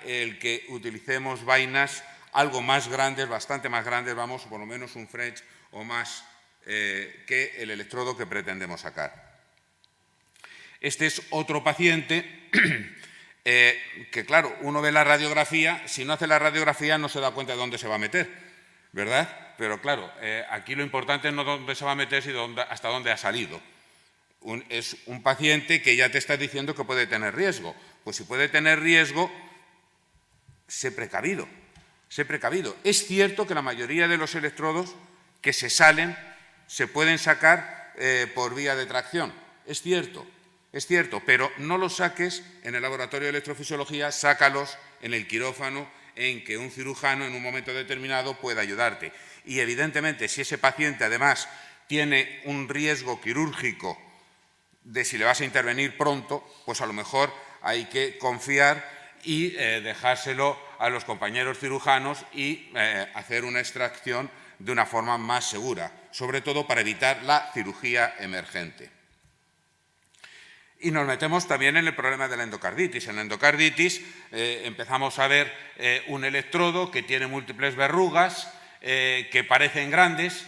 el que utilicemos vainas algo más grandes, bastante más grandes, vamos, por lo menos un French o más que el electrodo que pretendemos sacar. Este es otro paciente que, claro, uno ve la radiografía, si no hace la radiografía no se da cuenta de dónde se va a meter, ¿verdad? Pero, claro, aquí lo importante no es dónde se va a meter, sino hasta dónde ha salido. Es un paciente que ya te está diciendo que puede tener riesgo. Pues si puede tener riesgo, sé precavido. Es cierto que la mayoría de los electrodos que se salen se pueden sacar por vía de tracción. Es cierto, pero no los saques en el laboratorio de electrofisiología, sácalos en el quirófano, en que un cirujano en un momento determinado pueda ayudarte. Y evidentemente, si ese paciente además tiene un riesgo quirúrgico de si le vas a intervenir pronto, pues a lo mejor hay que confiar y dejárselo a los compañeros cirujanos y hacer una extracción de una forma más segura, sobre todo para evitar la cirugía emergente. Y nos metemos también en el problema de la endocarditis. En la endocarditis empezamos a ver un electrodo que tiene múltiples verrugas, que parecen grandes.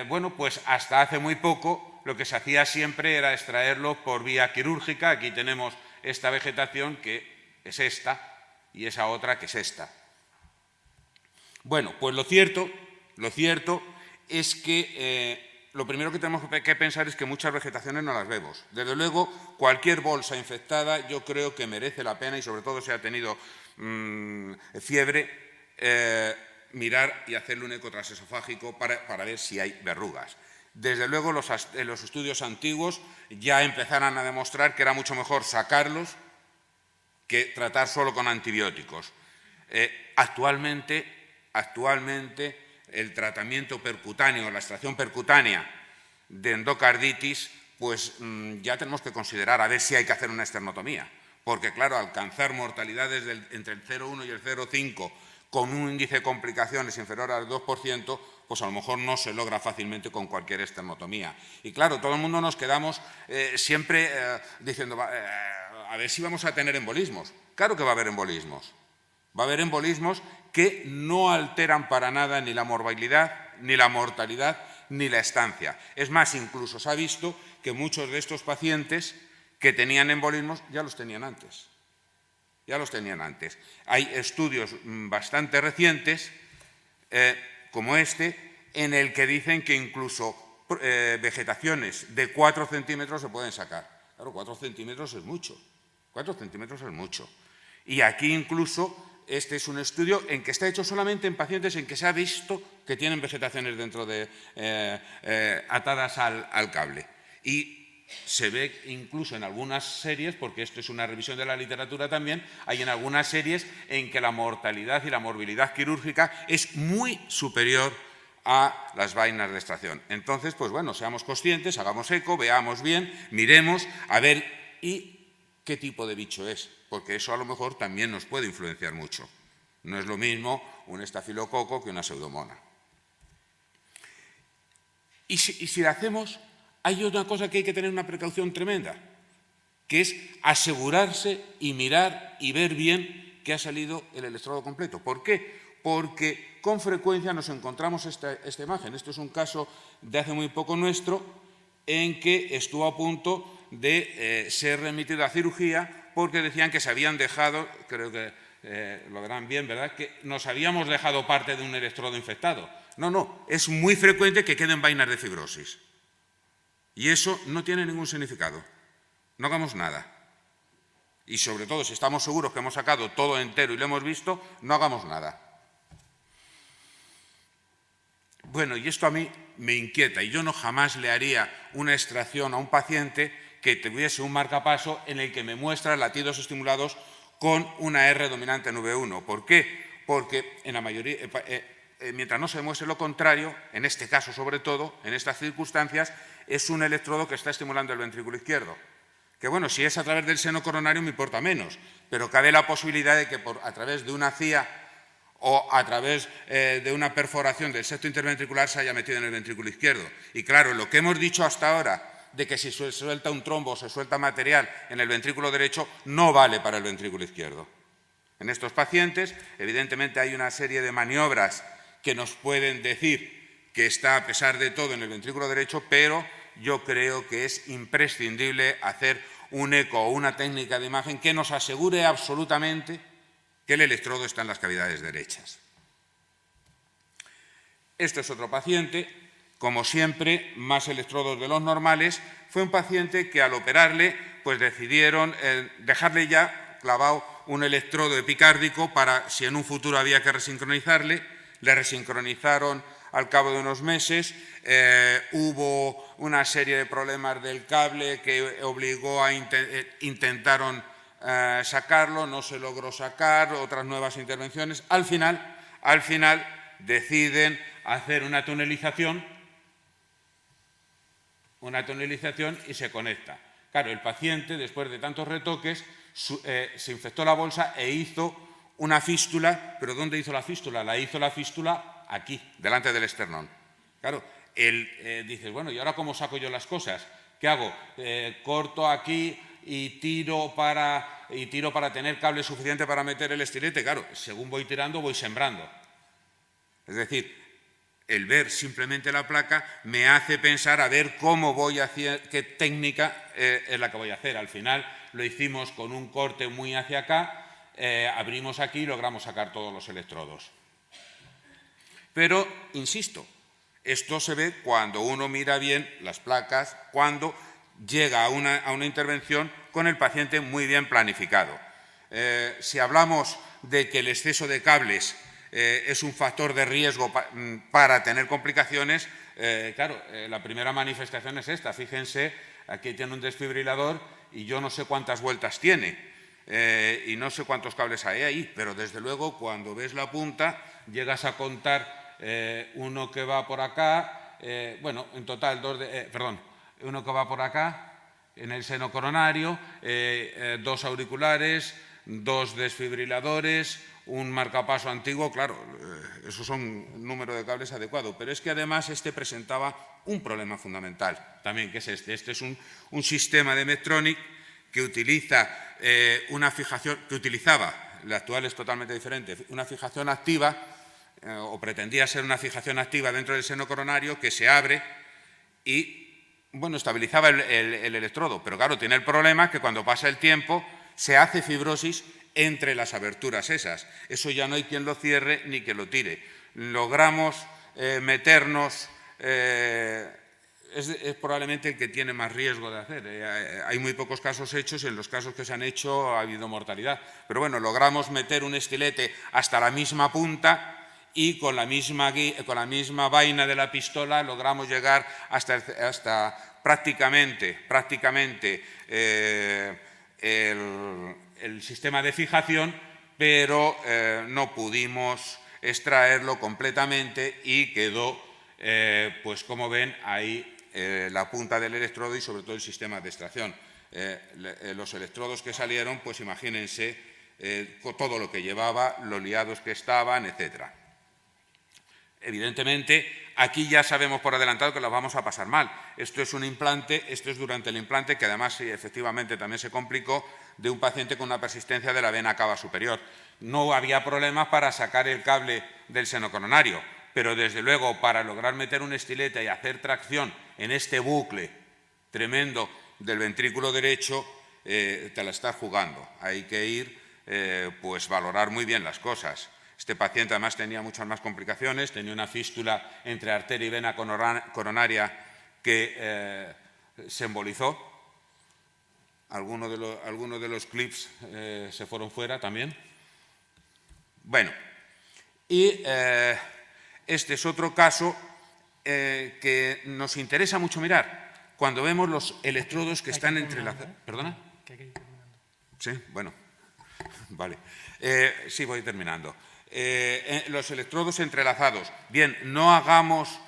Bueno, pues hasta hace muy poco lo que se hacía siempre era extraerlo por vía quirúrgica. Aquí tenemos esta vegetación que es esta y esa otra que es esta. Bueno, pues lo cierto es que lo primero que tenemos que pensar es que muchas vegetaciones no las vemos. Desde luego, cualquier bolsa infectada yo creo que merece la pena, y sobre todo si ha tenido fiebre, mirar y hacerle un eco transesofágico para ver si hay verrugas. Desde luego, los estudios antiguos ya empezaron a demostrar que era mucho mejor sacarlos que tratar solo con antibióticos. Actualmente, el tratamiento percutáneo, la extracción percutánea de endocarditis, pues ya tenemos que considerar a ver si hay que hacer una esternotomía. Porque, claro, alcanzar mortalidades entre el 0,1 y el 0,5 con un índice de complicaciones inferior al 2%, pues a lo mejor no se logra fácilmente con cualquier esternotomía. Y, claro, todo el mundo nos quedamos siempre diciendo, a ver si vamos a tener embolismos. Claro que va a haber embolismos. Va a haber embolismos que no alteran para nada ni la morbilidad, ni la mortalidad, ni la estancia. Es más, incluso se ha visto que muchos de estos pacientes que tenían embolismos ya los tenían antes. Hay estudios bastante recientes, como este, en el que dicen que incluso vegetaciones de 4 centímetros se pueden sacar. Claro, 4 centímetros es mucho. 4 centímetros es mucho. Y aquí incluso este es un estudio en que está hecho solamente en pacientes en que se ha visto que tienen vegetaciones dentro de atadas al cable. Y se ve incluso en algunas series, porque esto es una revisión de la literatura también, hay en algunas series en que la mortalidad y la morbilidad quirúrgica es muy superior a las vainas de extracción. Entonces, pues bueno, seamos conscientes, hagamos eco, veamos bien, miremos, a ver y qué tipo de bicho es, porque eso a lo mejor también nos puede influenciar mucho. No es lo mismo un estafilococo que una pseudomona. Y si lo hacemos, hay una cosa que hay que tener una precaución tremenda, que es asegurarse y mirar y ver bien que ha salido el electrodo completo. ¿Por qué? Porque con frecuencia nos encontramos esta imagen. Esto es un caso de hace muy poco nuestro, en que estuvo a punto de ser remitido a cirugía porque decían que se habían dejado, creo que lo verán bien, ¿verdad?, que nos habíamos dejado parte de un electrodo infectado. No, es muy frecuente que queden vainas de fibrosis. Y eso no tiene ningún significado. No hagamos nada. Y sobre todo, si estamos seguros que hemos sacado todo entero y lo hemos visto, no hagamos nada. Bueno, y esto a mí me inquieta, y yo no jamás le haría una extracción a un paciente que tuviese un marcapaso en el que me muestra latidos estimulados con una R dominante en V1. ¿Por qué? Porque en la mayoría, mientras no se demuestre lo contrario, en este caso sobre todo, en estas circunstancias, es un electrodo que está estimulando el ventrículo izquierdo. Que bueno, si es a través del seno coronario me importa menos, pero cabe la posibilidad de que a través de una CIA o a través de una perforación del septo interventricular se haya metido en el ventrículo izquierdo. Y claro, lo que hemos dicho hasta ahora, de que si se suelta un trombo o se suelta material en el ventrículo derecho, no vale para el ventrículo izquierdo. En estos pacientes, evidentemente, hay una serie de maniobras que nos pueden decir que está, a pesar de todo, en el ventrículo derecho, pero yo creo que es imprescindible hacer un eco o una técnica de imagen que nos asegure absolutamente que el electrodo está en las cavidades derechas. Esto es otro paciente, como siempre, más electrodos de los normales. Fue un paciente que al operarle, pues decidieron dejarle ya clavado un electrodo epicárdico para, si en un futuro había que resincronizarle, le resincronizaron al cabo de unos meses. Hubo una serie de problemas del cable que obligó a intentaron sacarlo, no se logró sacar, otras nuevas intervenciones. Al final deciden hacer una tunelización y se conecta. Claro, el paciente, después de tantos retoques, se infectó la bolsa e hizo una fístula. ¿Pero dónde hizo la fístula? Hizo la fístula aquí, delante del esternón. Claro, él dice, bueno, ¿y ahora cómo saco yo las cosas? ¿Qué hago? Corto aquí y tiro para tener cable suficiente para meter el estilete. Claro, según voy tirando, voy sembrando. Es decir, el ver simplemente la placa me hace pensar a ver cómo voy a hacer, qué técnica es la que voy a hacer. Al final lo hicimos con un corte muy hacia acá, abrimos aquí y logramos sacar todos los electrodos. Pero, insisto, esto se ve cuando uno mira bien las placas, cuando llega a una intervención con el paciente muy bien planificado. Si hablamos de que el exceso de cables es un factor de riesgo para tener complicaciones, claro, la primera manifestación es esta. Fíjense, aquí tiene un desfibrilador y yo no sé cuántas vueltas tiene y no sé cuántos cables hay ahí, pero desde luego cuando ves la punta llegas a contar uno que va por acá, bueno, en total uno que va por acá en el seno coronario, 2 auriculares, 2 desfibriladores, un marcapaso antiguo. Claro, esos son un número de cables adecuado, pero es que además este presentaba un problema fundamental también, que es este. Este es un sistema de Medtronic que utiliza una fijación, que utilizaba, la actual es totalmente diferente, una fijación activa, o pretendía ser una fijación activa dentro del seno coronario, que se abre y, bueno, estabilizaba el electrodo. Pero claro, tiene el problema que cuando pasa el tiempo se hace fibrosis entre las aberturas esas. Eso ya no hay quien lo cierre ni que lo tire. Logramos meternos es probablemente el que tiene más riesgo de hacer. Hay muy pocos casos hechos y en los casos que se han hecho ha habido mortalidad. Pero bueno, logramos meter un estilete hasta la misma punta y con la misma vaina de la pistola logramos llegar hasta prácticamente el sistema de fijación, pero no pudimos extraerlo completamente y quedó, pues como ven, ahí la punta del electrodo y sobre todo el sistema de extracción. Los electrodos que salieron, pues imagínense todo lo que llevaba, los liados que estaban, etcétera. Evidentemente, aquí ya sabemos por adelantado que las vamos a pasar mal. Esto es un implante, esto es durante el implante, que además sí, efectivamente también se complicó, de un paciente con una persistencia de la vena cava superior. No había problemas para sacar el cable del seno coronario, pero desde luego para lograr meter un estilete y hacer tracción en este bucle tremendo del ventrículo derecho, te la estás jugando. Hay que ir, pues valorar muy bien las cosas. Este paciente además tenía muchas más complicaciones, tenía una fístula entre arteria y vena coronaria que se embolizó. Algunos de los clips se fueron fuera también. Bueno, y este es otro caso que nos interesa mucho mirar cuando vemos los electrodos que están entrelazados. ¿Perdona? Sí, bueno, vale. Sí, voy terminando. Los electrodos entrelazados. Bien, no hagamos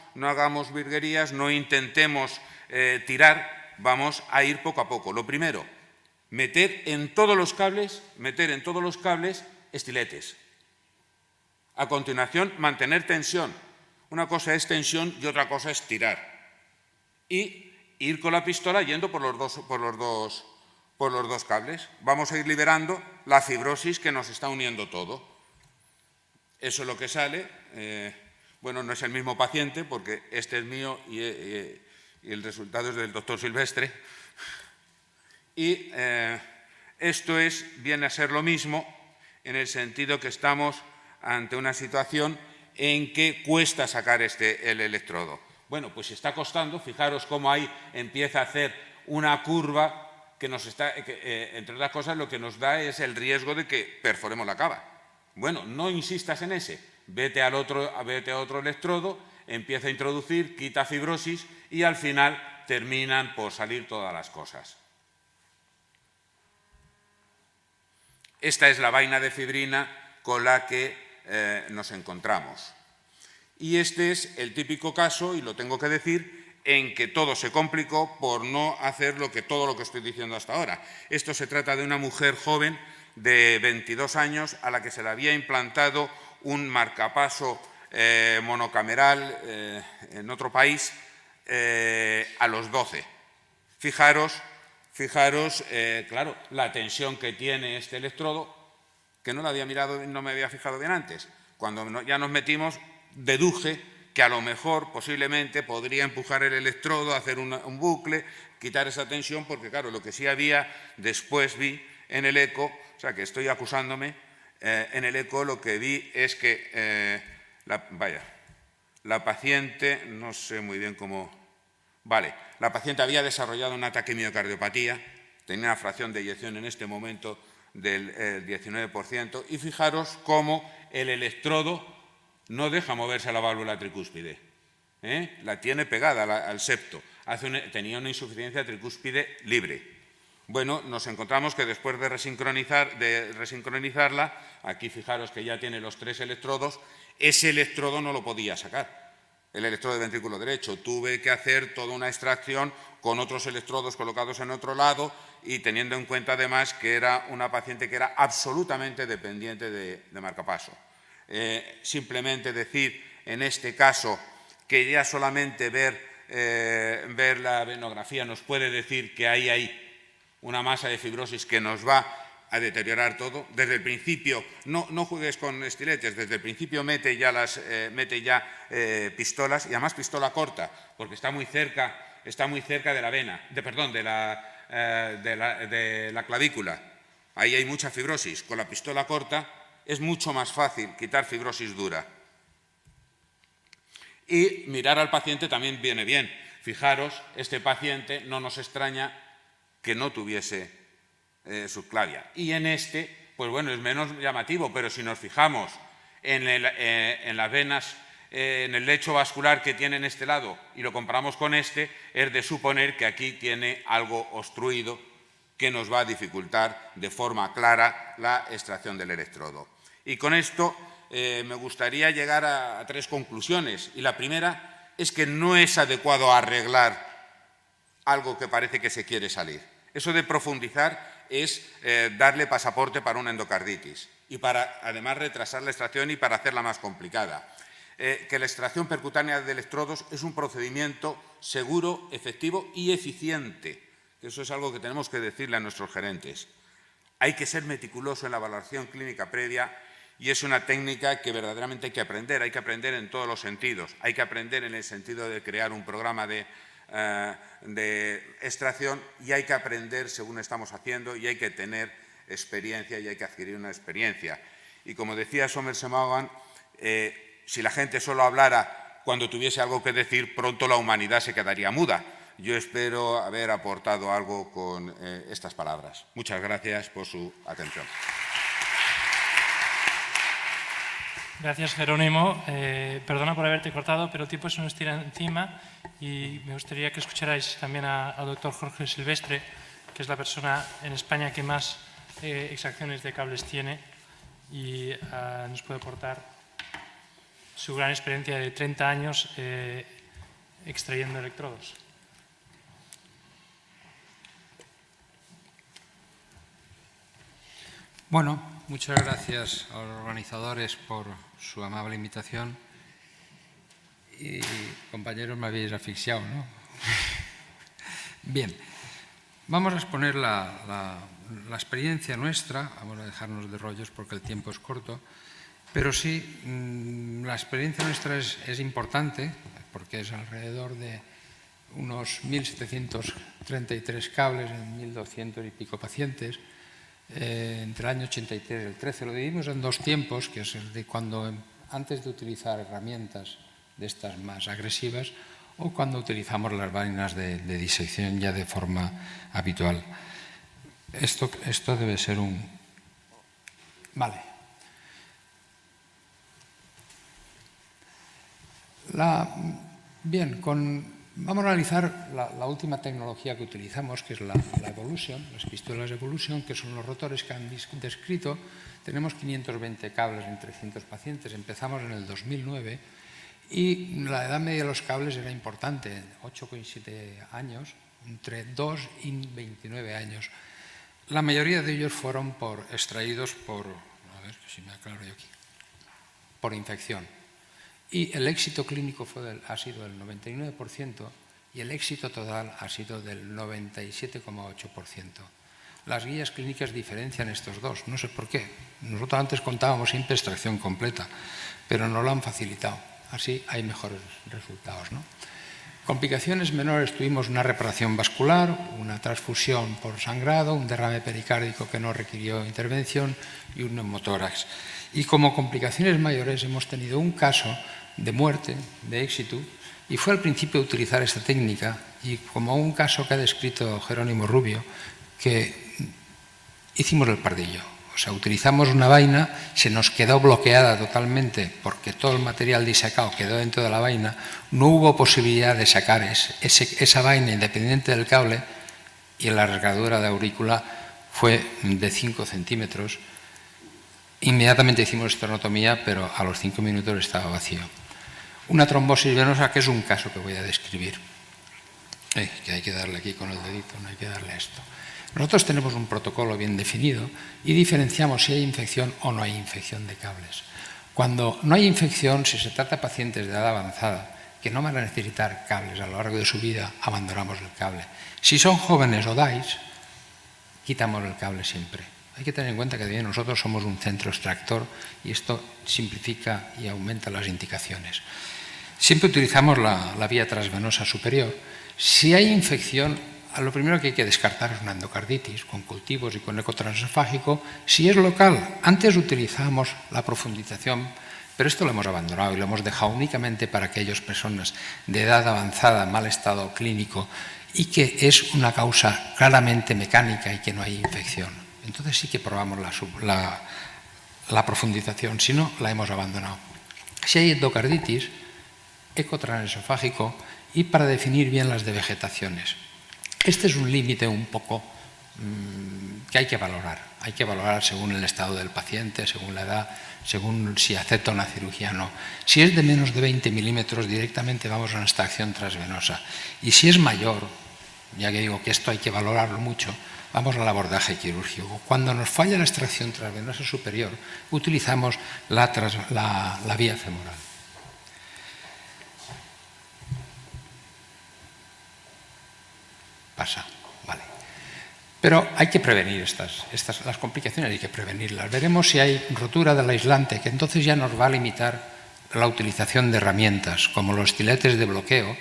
virguerías, no intentemos tirar, vamos a ir poco a poco. Lo primero, meter en todos los cables estiletes. A continuación, mantener tensión. Una cosa es tensión y otra cosa es tirar. Y ir con la pistola yendo por los dos cables. Vamos a ir liberando la fibrosis que nos está uniendo todo. Eso es lo que sale. Bueno, no es el mismo paciente porque este es mío y el resultado es del doctor Silvestre. Y esto viene a ser lo mismo en el sentido que estamos ante una situación en que cuesta sacar el electrodo. Bueno, pues está costando. Fijaros cómo ahí empieza a hacer una curva que entre otras cosas, lo que nos da es el riesgo de que perforemos la cava. Bueno, no insistas en ese, vete a otro electrodo, empieza a introducir, quita fibrosis y al final terminan por salir todas las cosas. Esta es la vaina de fibrina con la que nos encontramos. Y este es el típico caso, y lo tengo que decir, en que todo se complicó por no hacer todo lo que estoy diciendo hasta ahora. Esto se trata de una mujer joven de 22 años a la que se le había implantado un marcapaso monocameral en otro país a los 12. Fijaros, claro, la tensión que tiene este electrodo, que no la había mirado, no me había fijado bien antes. Cuando ya nos metimos, deduje que a lo mejor, posiblemente, podría empujar el electrodo, hacer un bucle, quitar esa tensión, porque claro, lo que sí había, después vi en el eco, o sea que estoy acusándome, en el eco lo que vi es que, la paciente, no sé muy bien cómo, la paciente había desarrollado un ataque de miocardiopatía, tenía una fracción de eyección en este momento del 19%, y fijaros cómo el electrodo no deja moverse a la válvula tricúspide, la tiene pegada al septo, tenía una insuficiencia tricúspide libre. Bueno, nos encontramos que después de resincronizarla, aquí fijaros que ya tiene los 3 electrodos, ese electrodo no lo podía sacar, el electrodo de ventrículo derecho. Tuve que hacer toda una extracción con otros electrodos colocados en otro lado y teniendo en cuenta además que era una paciente que era absolutamente dependiente de marcapaso. Simplemente decir en este caso que ya solamente ver la venografía nos puede decir que hay ahí una masa de fibrosis que nos va a deteriorar todo. Desde el principio, no juegues con estiletes, desde el principio mete ya pistolas, y además pistola corta, porque está muy cerca de la vena, de la clavícula. Ahí hay mucha fibrosis. Con la pistola corta es mucho más fácil quitar fibrosis dura. Y mirar al paciente también viene bien. Fijaros, este paciente no nos extraña que no tuviese subclavia. Y en este, pues bueno, es menos llamativo, pero si nos fijamos en las venas, en el lecho vascular que tiene en este lado y lo comparamos con este, es de suponer que aquí tiene algo obstruido que nos va a dificultar de forma clara la extracción del electrodo. Y con esto me gustaría llegar a 3 conclusiones. Y la primera es que no es adecuado arreglar algo que parece que se quiere salir. Eso de profundizar es darle pasaporte para una endocarditis y para, además, retrasar la extracción y para hacerla más complicada. Que la extracción percutánea de electrodos es un procedimiento seguro, efectivo y eficiente. Eso es algo que tenemos que decirle a nuestros gerentes. Hay que ser meticuloso en la valoración clínica previa y es una técnica que verdaderamente hay que aprender en todos los sentidos. Hay que aprender en el sentido de crear un programa de extracción y hay que aprender según estamos haciendo y hay que tener experiencia y hay que adquirir una experiencia. Y como decía Somerset Maugham, si la gente solo hablara cuando tuviese algo que decir, pronto la humanidad se quedaría muda. Yo espero haber aportado algo con estas palabras. Muchas gracias por su atención. Gracias, Jerónimo. Perdona por haberte cortado, pero el tiempo se nos tira encima y me gustaría que escucharais también al doctor Jorge Silvestre, que es la persona en España que más extracciones de cables tiene y nos puede aportar su gran experiencia de 30 años extrayendo electrodos. Bueno, muchas gracias a los organizadores por su amable invitación. Y, compañeros, me habéis asfixiado, ¿no? Bien, vamos a exponer la experiencia nuestra. Vamos a dejarnos de rollos porque el tiempo es corto. Pero sí, la experiencia nuestra es importante porque es alrededor de unos 1.733 cables en 1.200 y pico pacientes. Entre el año 83 y el 13 lo dividimos en 2 tiempos, que es el de cuando antes de utilizar herramientas de estas más agresivas o cuando utilizamos las vainas de disección ya de forma habitual. Esto debe ser un... Vale. Bien, vamos a analizar la última tecnología que utilizamos, que es la Evolution, las pistolas Evolution, que son los rotores que han descrito. Tenemos 520 cables en 300 pacientes. Empezamos en el 2009 y la edad media de los cables era importante, 8,7 años, entre 2 y 29 años. La mayoría de ellos fueron extraídos por, a ver si me aclaro yo aquí, por infección. Y el éxito clínico ha sido del 99% y el éxito total ha sido del 97,8%. Las guías clínicas diferencian estos dos, no sé por qué. Nosotros antes contábamos siempre extracción completa, pero no lo han facilitado. Así hay mejores resultados, ¿no? Complicaciones menores, tuvimos una reparación vascular, una transfusión por sangrado, un derrame pericárdico que no requirió intervención y un neumotórax. Y como complicaciones mayores hemos tenido un caso de muerte, de éxito, y fue al principio de utilizar esta técnica, y como un caso que ha descrito Jerónimo Rubio, que hicimos el pardillo. O sea, utilizamos una vaina, se nos quedó bloqueada totalmente porque todo el material disecado quedó dentro de la vaina, no hubo posibilidad de sacar esa vaina independiente del cable y la rasgadura de aurícula fue de 5 centímetros. Inmediatamente hicimos esternotomía, pero a los 5 minutos estaba vacío. Una trombosis venosa, que es un caso que voy a describir. Que hay que darle aquí con el dedito, no hay que darle esto. Nosotros tenemos un protocolo bien definido y diferenciamos si hay infección o no hay infección de cables. Cuando no hay infección, si se trata de pacientes de edad avanzada, que no van a necesitar cables a lo largo de su vida, abandonamos el cable. Si son jóvenes o dais, quitamos el cable siempre. Hay que tener en cuenta que nosotros somos un centro extractor y esto simplifica y aumenta las indicaciones. Siempre utilizamos la vía transvenosa superior. Si hay infección, lo primero que hay que descartar es una endocarditis con cultivos y con eco transesofágico. Si es local, antes utilizamos la profundización Pero esto lo hemos abandonado y lo hemos dejado únicamente para aquellas personas de edad avanzada, mal estado clínico, y que es una causa claramente mecánica y que no hay infección. Entonces sí que probamos la profundización, si no, la hemos abandonado. Si hay endocarditis, eco transesofágico, y para definir bien las devegetaciones. Este es un límite un poco que hay que valorar. Hay que valorar según el estado del paciente, según la edad, según si acepta una cirugía o no. Si es de menos de 20 milímetros, directamente vamos a una extracción transvenosa. Y si es mayor, ya que digo que esto hay que valorarlo mucho, vamos al abordaje quirúrgico. Cuando nos falla la extracción transvenosa superior, utilizamos la vía femoral. Pasa, vale. Pero hay que prevenir las complicaciones, hay que prevenirlas. Veremos si hay rotura del aislante, que entonces ya nos va a limitar la utilización de herramientas, como los estiletes de bloqueo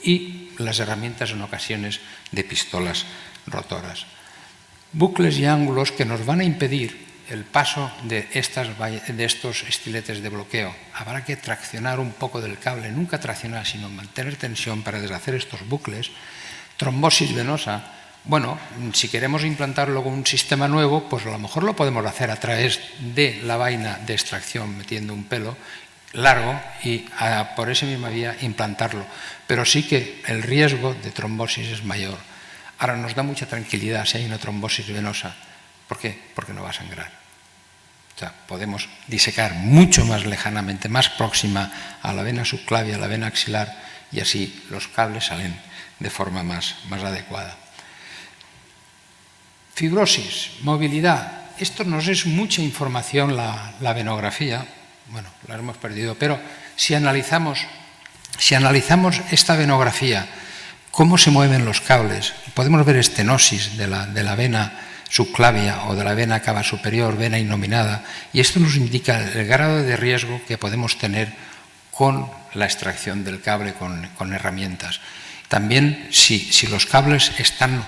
y las herramientas en ocasiones de pistolas rotoras. Bucles y ángulos que nos van a impedir el paso de estos estiletes de bloqueo. Habrá que traccionar un poco del cable, nunca traccionar, sino mantener tensión para deshacer estos bucles. Trombosis venosa, bueno, si queremos implantar luego un sistema nuevo, pues a lo mejor lo podemos hacer a través de la vaina de extracción, metiendo un pelo largo y por esa misma vía implantarlo. Pero sí que el riesgo de trombosis es mayor. Ahora nos da mucha tranquilidad si hay una trombosis venosa. ¿Por qué? Porque no va a sangrar. O sea, podemos disecar mucho más lejanamente, más próxima a la vena subclavia, a la vena axilar, y así los cables salen de forma más adecuada. Fibrosis, movilidad. Esto nos es mucha información la venografía. Bueno, la hemos perdido, pero si analizamos esta venografía, cómo se mueven los cables, podemos ver estenosis de la vena subclavia o de la vena cava superior, vena innominada, y esto nos indica el grado de riesgo que podemos tener con la extracción del cable con herramientas. También si los cables están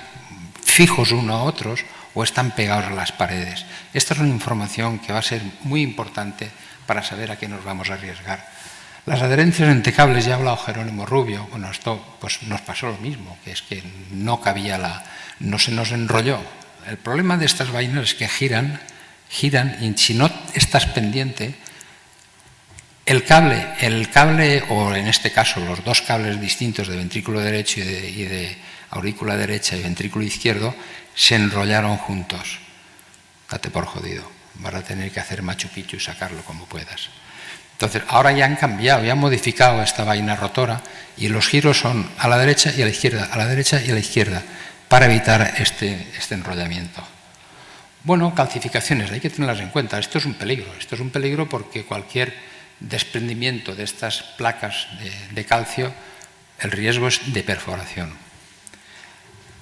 fijos uno a otros o están pegados a las paredes. Esta es una información que va a ser muy importante para saber a qué nos vamos a arriesgar. Las adherencias entre cables, ya ha hablado Jerónimo Rubio, bueno, esto pues nos pasó lo mismo, que es que no cabía no se nos enrolló. El problema de estas vainas es que giran, y si no estás pendiente, el cable, o en este caso los dos cables distintos de ventrículo derecho y de aurícula derecha y ventrículo izquierdo, se enrollaron juntos. Date por jodido, vas a tener que hacer Machu Picchu y sacarlo como puedas. Entonces, ahora ya han cambiado, ya han modificado esta vaina rotora y los giros son a la derecha y a la izquierda, a la derecha y a la izquierda, para evitar este enrollamiento. Bueno, calcificaciones, hay que tenerlas en cuenta. Esto es un peligro porque cualquier desprendimiento de estas placas de calcio, el riesgo es de perforación.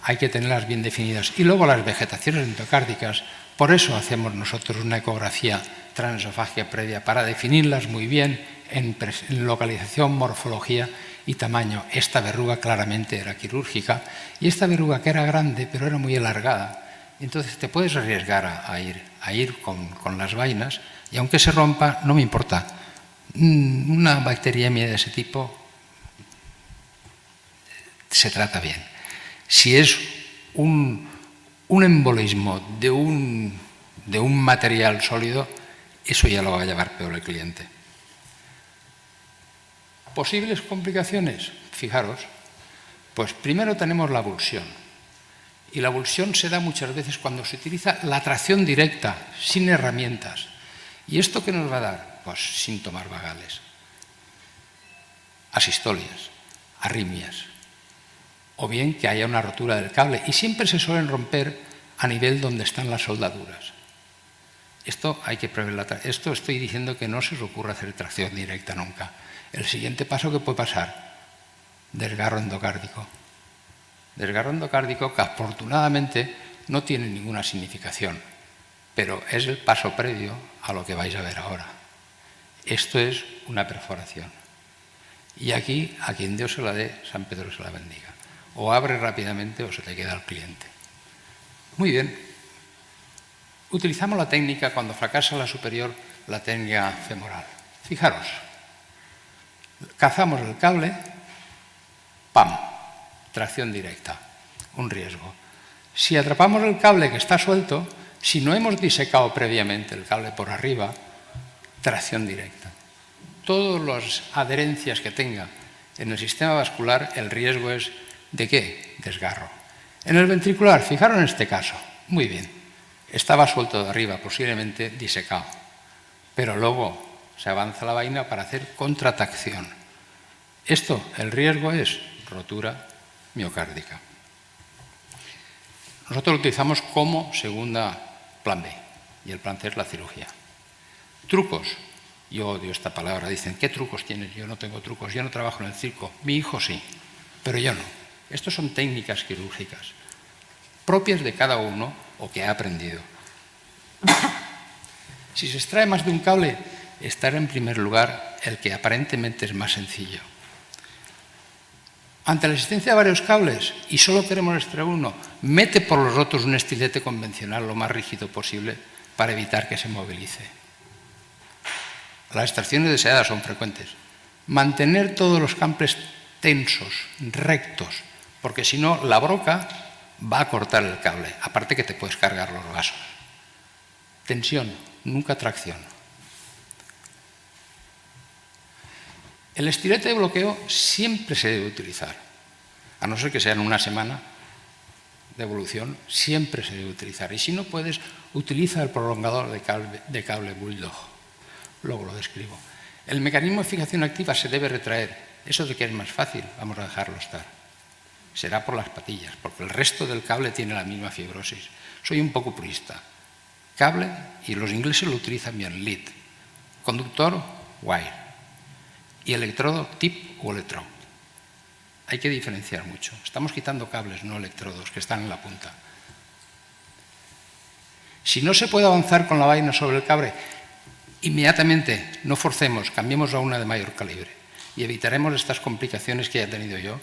Hay que tenerlas bien definidas. Y luego las vegetaciones endocárdicas, por eso hacemos nosotros una ecografía transesofágica previa, para definirlas muy bien en localización, morfología y tamaño. Esta verruga claramente era quirúrgica y esta verruga que era grande pero era muy alargada. Entonces te puedes arriesgar a ir con las vainas y aunque se rompa, no me importa. Una bacteriemia de ese tipo se trata bien. Si es un embolismo de un material sólido, eso ya lo va a llevar peor el cliente. ¿Posibles complicaciones? Fijaros, pues primero tenemos la avulsión. Y la avulsión se da muchas veces cuando se utiliza la tracción directa, sin herramientas. ¿Y esto qué nos va a dar? Pues síntomas vagales, asistolias, arritmias, o bien que haya una rotura del cable. Y siempre se suelen romper a nivel donde están las soldaduras. Esto hay que prever. Esto estoy diciendo que no se os ocurra hacer tracción directa nunca. El siguiente paso que puede pasar, desgarro endocárdico. Desgarro endocárdico que afortunadamente no tiene ninguna significación, pero es el paso previo a lo que vais a ver ahora. Esto es una perforación. Y aquí, a quien Dios se la dé, San Pedro se la bendiga. O abre rápidamente o se te queda el cliente. Muy bien. Utilizamos la técnica, cuando fracasa la superior, la técnica femoral. Fijaros, cazamos el cable, ¡pam!, tracción directa, un riesgo. Si atrapamos el cable que está suelto, si no hemos disecado previamente el cable por arriba, tracción directa. Todas las adherencias que tenga en el sistema vascular, el riesgo es ¿de qué? Desgarro. En el ventricular, fijaros en este caso, muy bien, estaba suelto de arriba, posiblemente disecado, pero luego se avanza la vaina para hacer contracción. Esto, el riesgo es rotura miocárdica. Nosotros lo utilizamos como segunda plan B, y el plan C es la cirugía. Trucos. Yo odio esta palabra. Dicen, ¿qué trucos tienes? Yo no tengo trucos, yo no trabajo en el circo. Mi hijo sí, pero yo no. Estos son técnicas quirúrgicas propias de cada uno o que ha aprendido. Si se extrae más de un cable, estará en primer lugar el que aparentemente es más sencillo. Ante la existencia de varios cables y solo queremos extraer uno, mete por los rotos un estilete convencional lo más rígido posible para evitar que se movilice. Las extracciones deseadas son frecuentes. Mantener todos los cables tensos, rectos, porque si no, la broca va a cortar el cable, aparte que te puedes cargar los vasos. Tensión, nunca tracción. El estilete de bloqueo siempre se debe utilizar, a no ser que sea en una semana de evolución, siempre se debe utilizar. Y si no puedes, utiliza el prolongador de cable Bulldog. Luego lo describo. El mecanismo de fijación activa se debe retraer. Eso de que es más fácil, vamos a dejarlo estar. Será por las patillas, porque el resto del cable tiene la misma fibrosis. Soy un poco purista. Cable, y los ingleses lo utilizan bien, lead. Conductor, wire. Y electrodo, tip o electrode. Hay que diferenciar mucho. Estamos quitando cables, no electrodos, que están en la punta. Si no se puede avanzar con la vaina sobre el cable, inmediatamente no forcemos, cambiemos a una de mayor calibre y evitaremos estas complicaciones que ya he tenido yo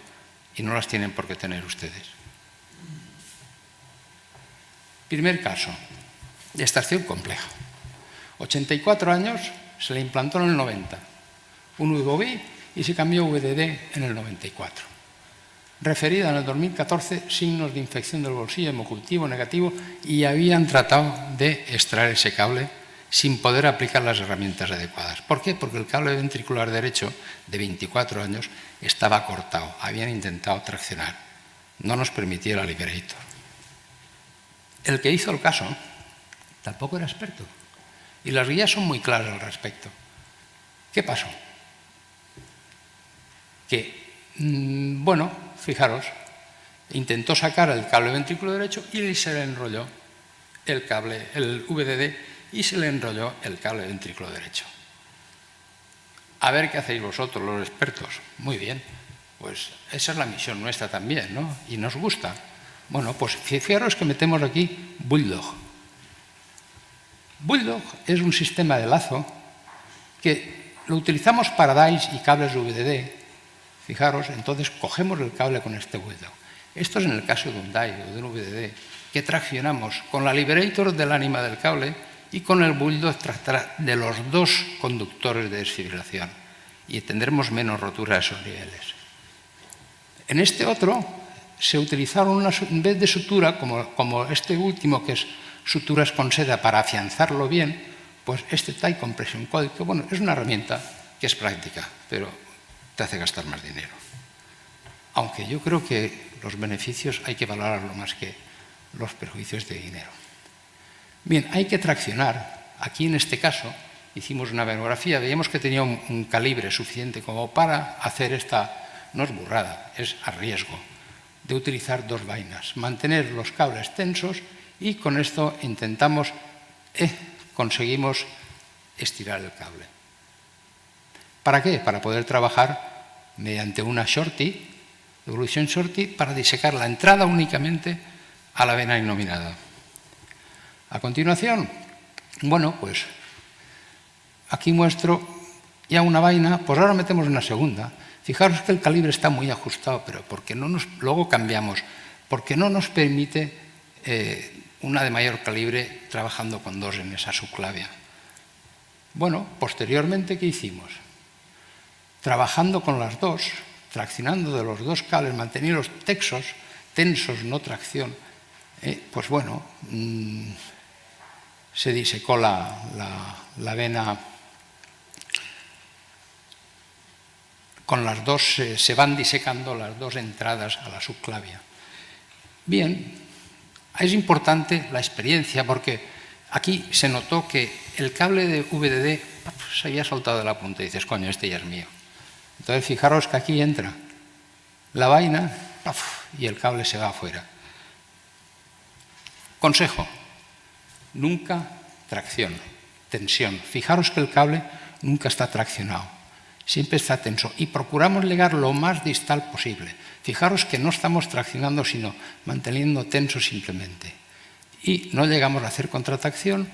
y no las tienen por qué tener ustedes. Primer caso, de extracción compleja. 84 años, se le implantó en el 90 un UVB y se cambió VDD en el 94. Referida en el 2014, signos de infección del bolsillo, hemocultivo negativo, y habían tratado de extraer ese cable sin poder aplicar las herramientas adecuadas. ¿Por qué? Porque el cable ventricular derecho de 24 años estaba cortado. Habían intentado traccionar. No nos permitía la Liberator. El que hizo el caso tampoco era experto. Y las guías son muy claras al respecto. ¿Qué pasó? Que, bueno, fijaros, intentó sacar el cable ventrículo derecho y se le enrolló el VDD y se le enrolló el cable ventrículo derecho. A ver qué hacéis vosotros, los expertos. Muy bien, pues esa es la misión nuestra también, ¿no? Y nos gusta. Bueno, pues fijaros que metemos aquí Bulldog. Bulldog es un sistema de lazo que lo utilizamos para DAIs y cables VDD. Fijaros, entonces cogemos el cable con este Bulldog. Esto es en el caso de un DAI o de un VDD, que traccionamos con la Liberator del ánima del cable y con el Bulldog de los dos conductores de desfibrilación y tendremos menos rotura de esos niveles. En este otro se utilizaron en vez de sutura, como este último que es suturas con seda para afianzarlo bien, pues este tie compression coil, que bueno, es una herramienta que es práctica, pero te hace gastar más dinero. Aunque yo creo que los beneficios hay que valorarlo más que los perjuicios de dinero. Bien, hay que traccionar. Aquí en este caso hicimos una venografía, veíamos que tenía un calibre suficiente como para hacer esta, no es burrada, es a riesgo de utilizar dos vainas, mantener los cables tensos y con esto conseguimos estirar el cable. ¿Para qué? Para poder trabajar mediante una shorty, evolución shorty, para disecar la entrada únicamente a la vena innominada. A continuación, bueno, pues aquí muestro ya una vaina, pues ahora metemos una segunda. Fijaros que el calibre está muy ajustado, pero luego cambiamos, porque no nos permite una de mayor calibre trabajando con dos en esa subclavia. Bueno, posteriormente, ¿qué hicimos? Trabajando con las dos, traccionando de los dos cables, manteniendo los tensos, no tracción, pues bueno, se disecó la vena. Con las dos se van disecando las dos entradas a la subclavia. Bien, es importante la experiencia porque aquí se notó que el cable de VDD se había soltado de la punta y dices, coño, este ya es mío. Entonces fijaros que aquí entra la vaina y el cable se va afuera. Consejo, nunca tracción, tensión. Fijaros que el cable nunca está traccionado. Siempre está tenso y procuramos llegar lo más distal posible. Fijaros que no estamos traccionando, sino manteniendo tenso simplemente. Y no llegamos a hacer contratracción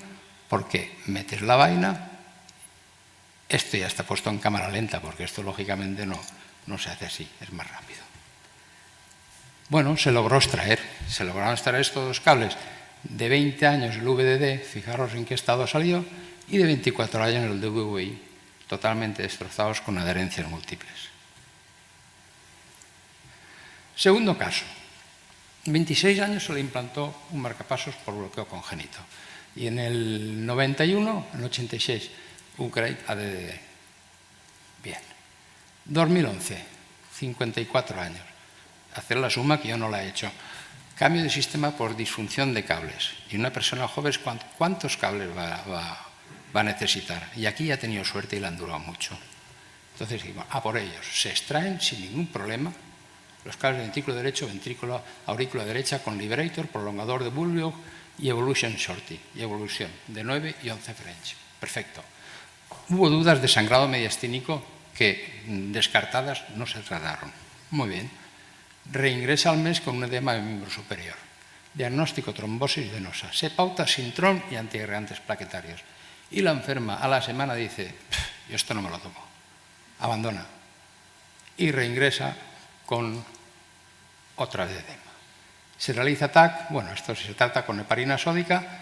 porque metes la vaina. Esto ya está puesto en cámara lenta porque esto lógicamente no se hace así, es más rápido. Bueno, se lograron extraer estos dos cables de 20 años el VDD, fijaros en qué estado salió, y de 24 años el DVI, totalmente destrozados con adherencias múltiples. Segundo caso, en 26 años se le implantó un marcapasos por bloqueo congénito y en el 91, en el 86, Upgrade ADDD. Bien. 2011, 54 años. Hacer la suma que yo no la he hecho. Cambio de sistema por disfunción de cables. Y una persona joven, ¿cuántos cables va a necesitar? Y aquí ha tenido suerte y le han durado mucho. Entonces, a por ellos. Se extraen sin ningún problema los cables de ventrículo derecho, aurícula derecha con liberator, prolongador de bulbo y evolution shorty, y evolución de 9 y 11 French. Perfecto. Hubo dudas de sangrado mediastínico que, descartadas, no se trataron. Muy bien. Reingresa al mes con un edema de miembro superior. Diagnóstico trombosis venosa. Se pauta sintrón y antiagregantes plaquetarios. Y la enferma a la semana dice, yo esto no me lo tomo. Abandona. Y reingresa con otra vez edema. Se realiza TAC, bueno, esto se trata con heparina sódica,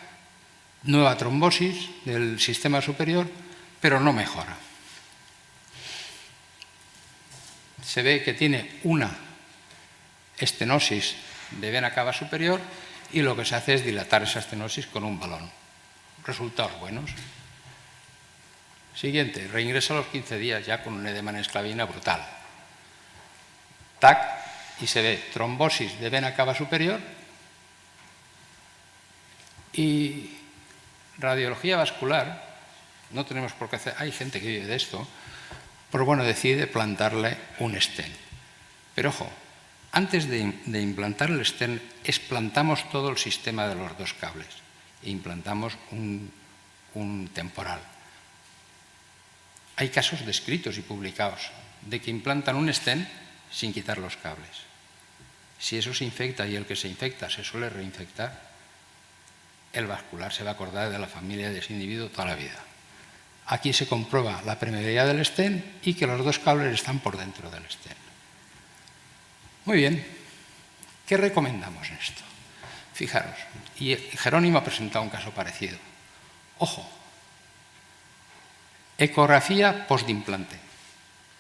nueva trombosis del sistema superior, pero no mejora. Se ve que tiene una estenosis de vena cava superior y lo que se hace es dilatar esa estenosis con un balón. Resultados buenos. Siguiente, reingresa a los 15 días ya con un edema en esclavina brutal. TAC y se ve trombosis de vena cava superior y radiología vascular. No tenemos por qué hacer, hay gente que vive de esto, pero bueno, decide plantarle un stent. Pero ojo, antes de implantar el stent, explantamos todo el sistema de los dos cables e implantamos un temporal. Hay casos descritos y publicados de que implantan un stent sin quitar los cables. Si eso se infecta y el que se infecta se suele reinfectar, el vascular se va a acordar de la familia de ese individuo toda la vida. Aquí se comprueba la permeabilidad del stent y que los dos cables están por dentro del stent. Muy bien. ¿Qué recomendamos en esto? Fijaros, y Jerónimo ha presentado un caso parecido. Ojo, ecografía postdimplante,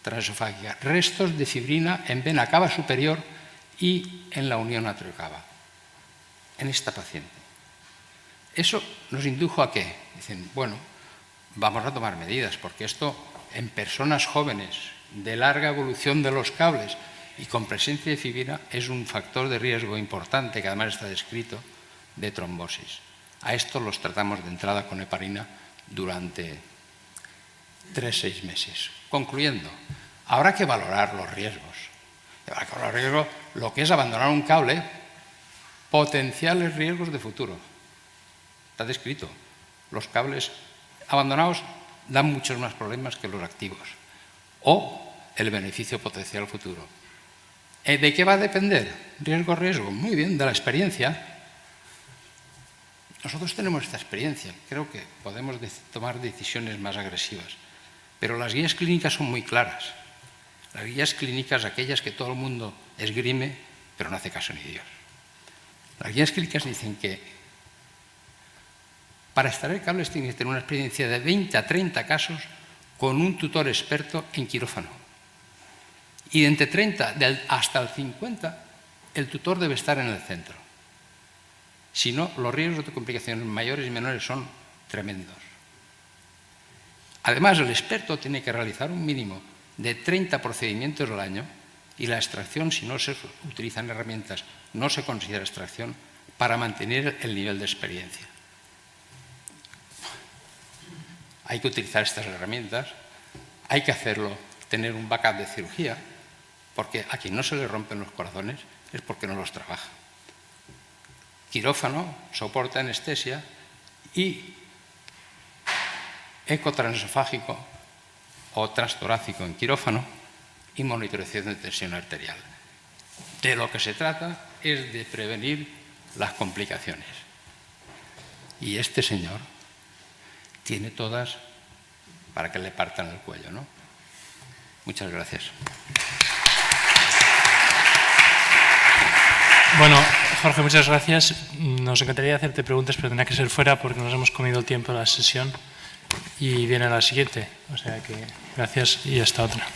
transesofágica, restos de fibrina en vena cava superior y en la unión atriocava, en esta paciente. Eso nos indujo a qué? Dicen, bueno, vamos a tomar medidas, porque esto en personas jóvenes de larga evolución de los cables y con presencia de fibrina es un factor de riesgo importante que además está descrito de trombosis. A esto los tratamos de entrada con heparina durante 3-6 meses. Concluyendo, habrá que valorar los riesgos. Habrá que valorar lo que es abandonar un cable, potenciales riesgos de futuro. Está descrito. Los cables abandonados dan muchos más problemas que los activos. O el beneficio potencial futuro. ¿De qué va a depender? Riesgo. Muy bien, de la experiencia. Nosotros tenemos esta experiencia. Creo que podemos tomar decisiones más agresivas. Pero las guías clínicas son muy claras. Las guías clínicas, aquellas que todo el mundo esgrime, pero no hace caso ni Dios. Las guías clínicas dicen que Para extraer cables tiene que tener una experiencia de 20 a 30 casos con un tutor experto en quirófano. Y de entre 30 hasta el 50, el tutor debe estar en el centro. Si no, los riesgos de complicaciones mayores y menores son tremendos. Además, el experto tiene que realizar un mínimo de 30 procedimientos al año y la extracción, si no se utilizan herramientas, no se considera extracción para mantener el nivel de experiencia. Hay que utilizar estas herramientas, hay que hacerlo, tener un backup de cirugía, porque a quien no se le rompen los corazones es porque no los trabaja. Quirófano, soporte anestesia y eco transesofágico o transtorácico en quirófano y monitorización de tensión arterial. De lo que se trata es de prevenir las complicaciones. Y este señor tiene todas para que le partan el cuello, ¿no? Muchas gracias. Bueno, Jorge, muchas gracias. Nos encantaría hacerte preguntas, pero tendrá que ser fuera porque nos hemos comido el tiempo de la sesión y viene la siguiente. O sea que gracias y hasta otra.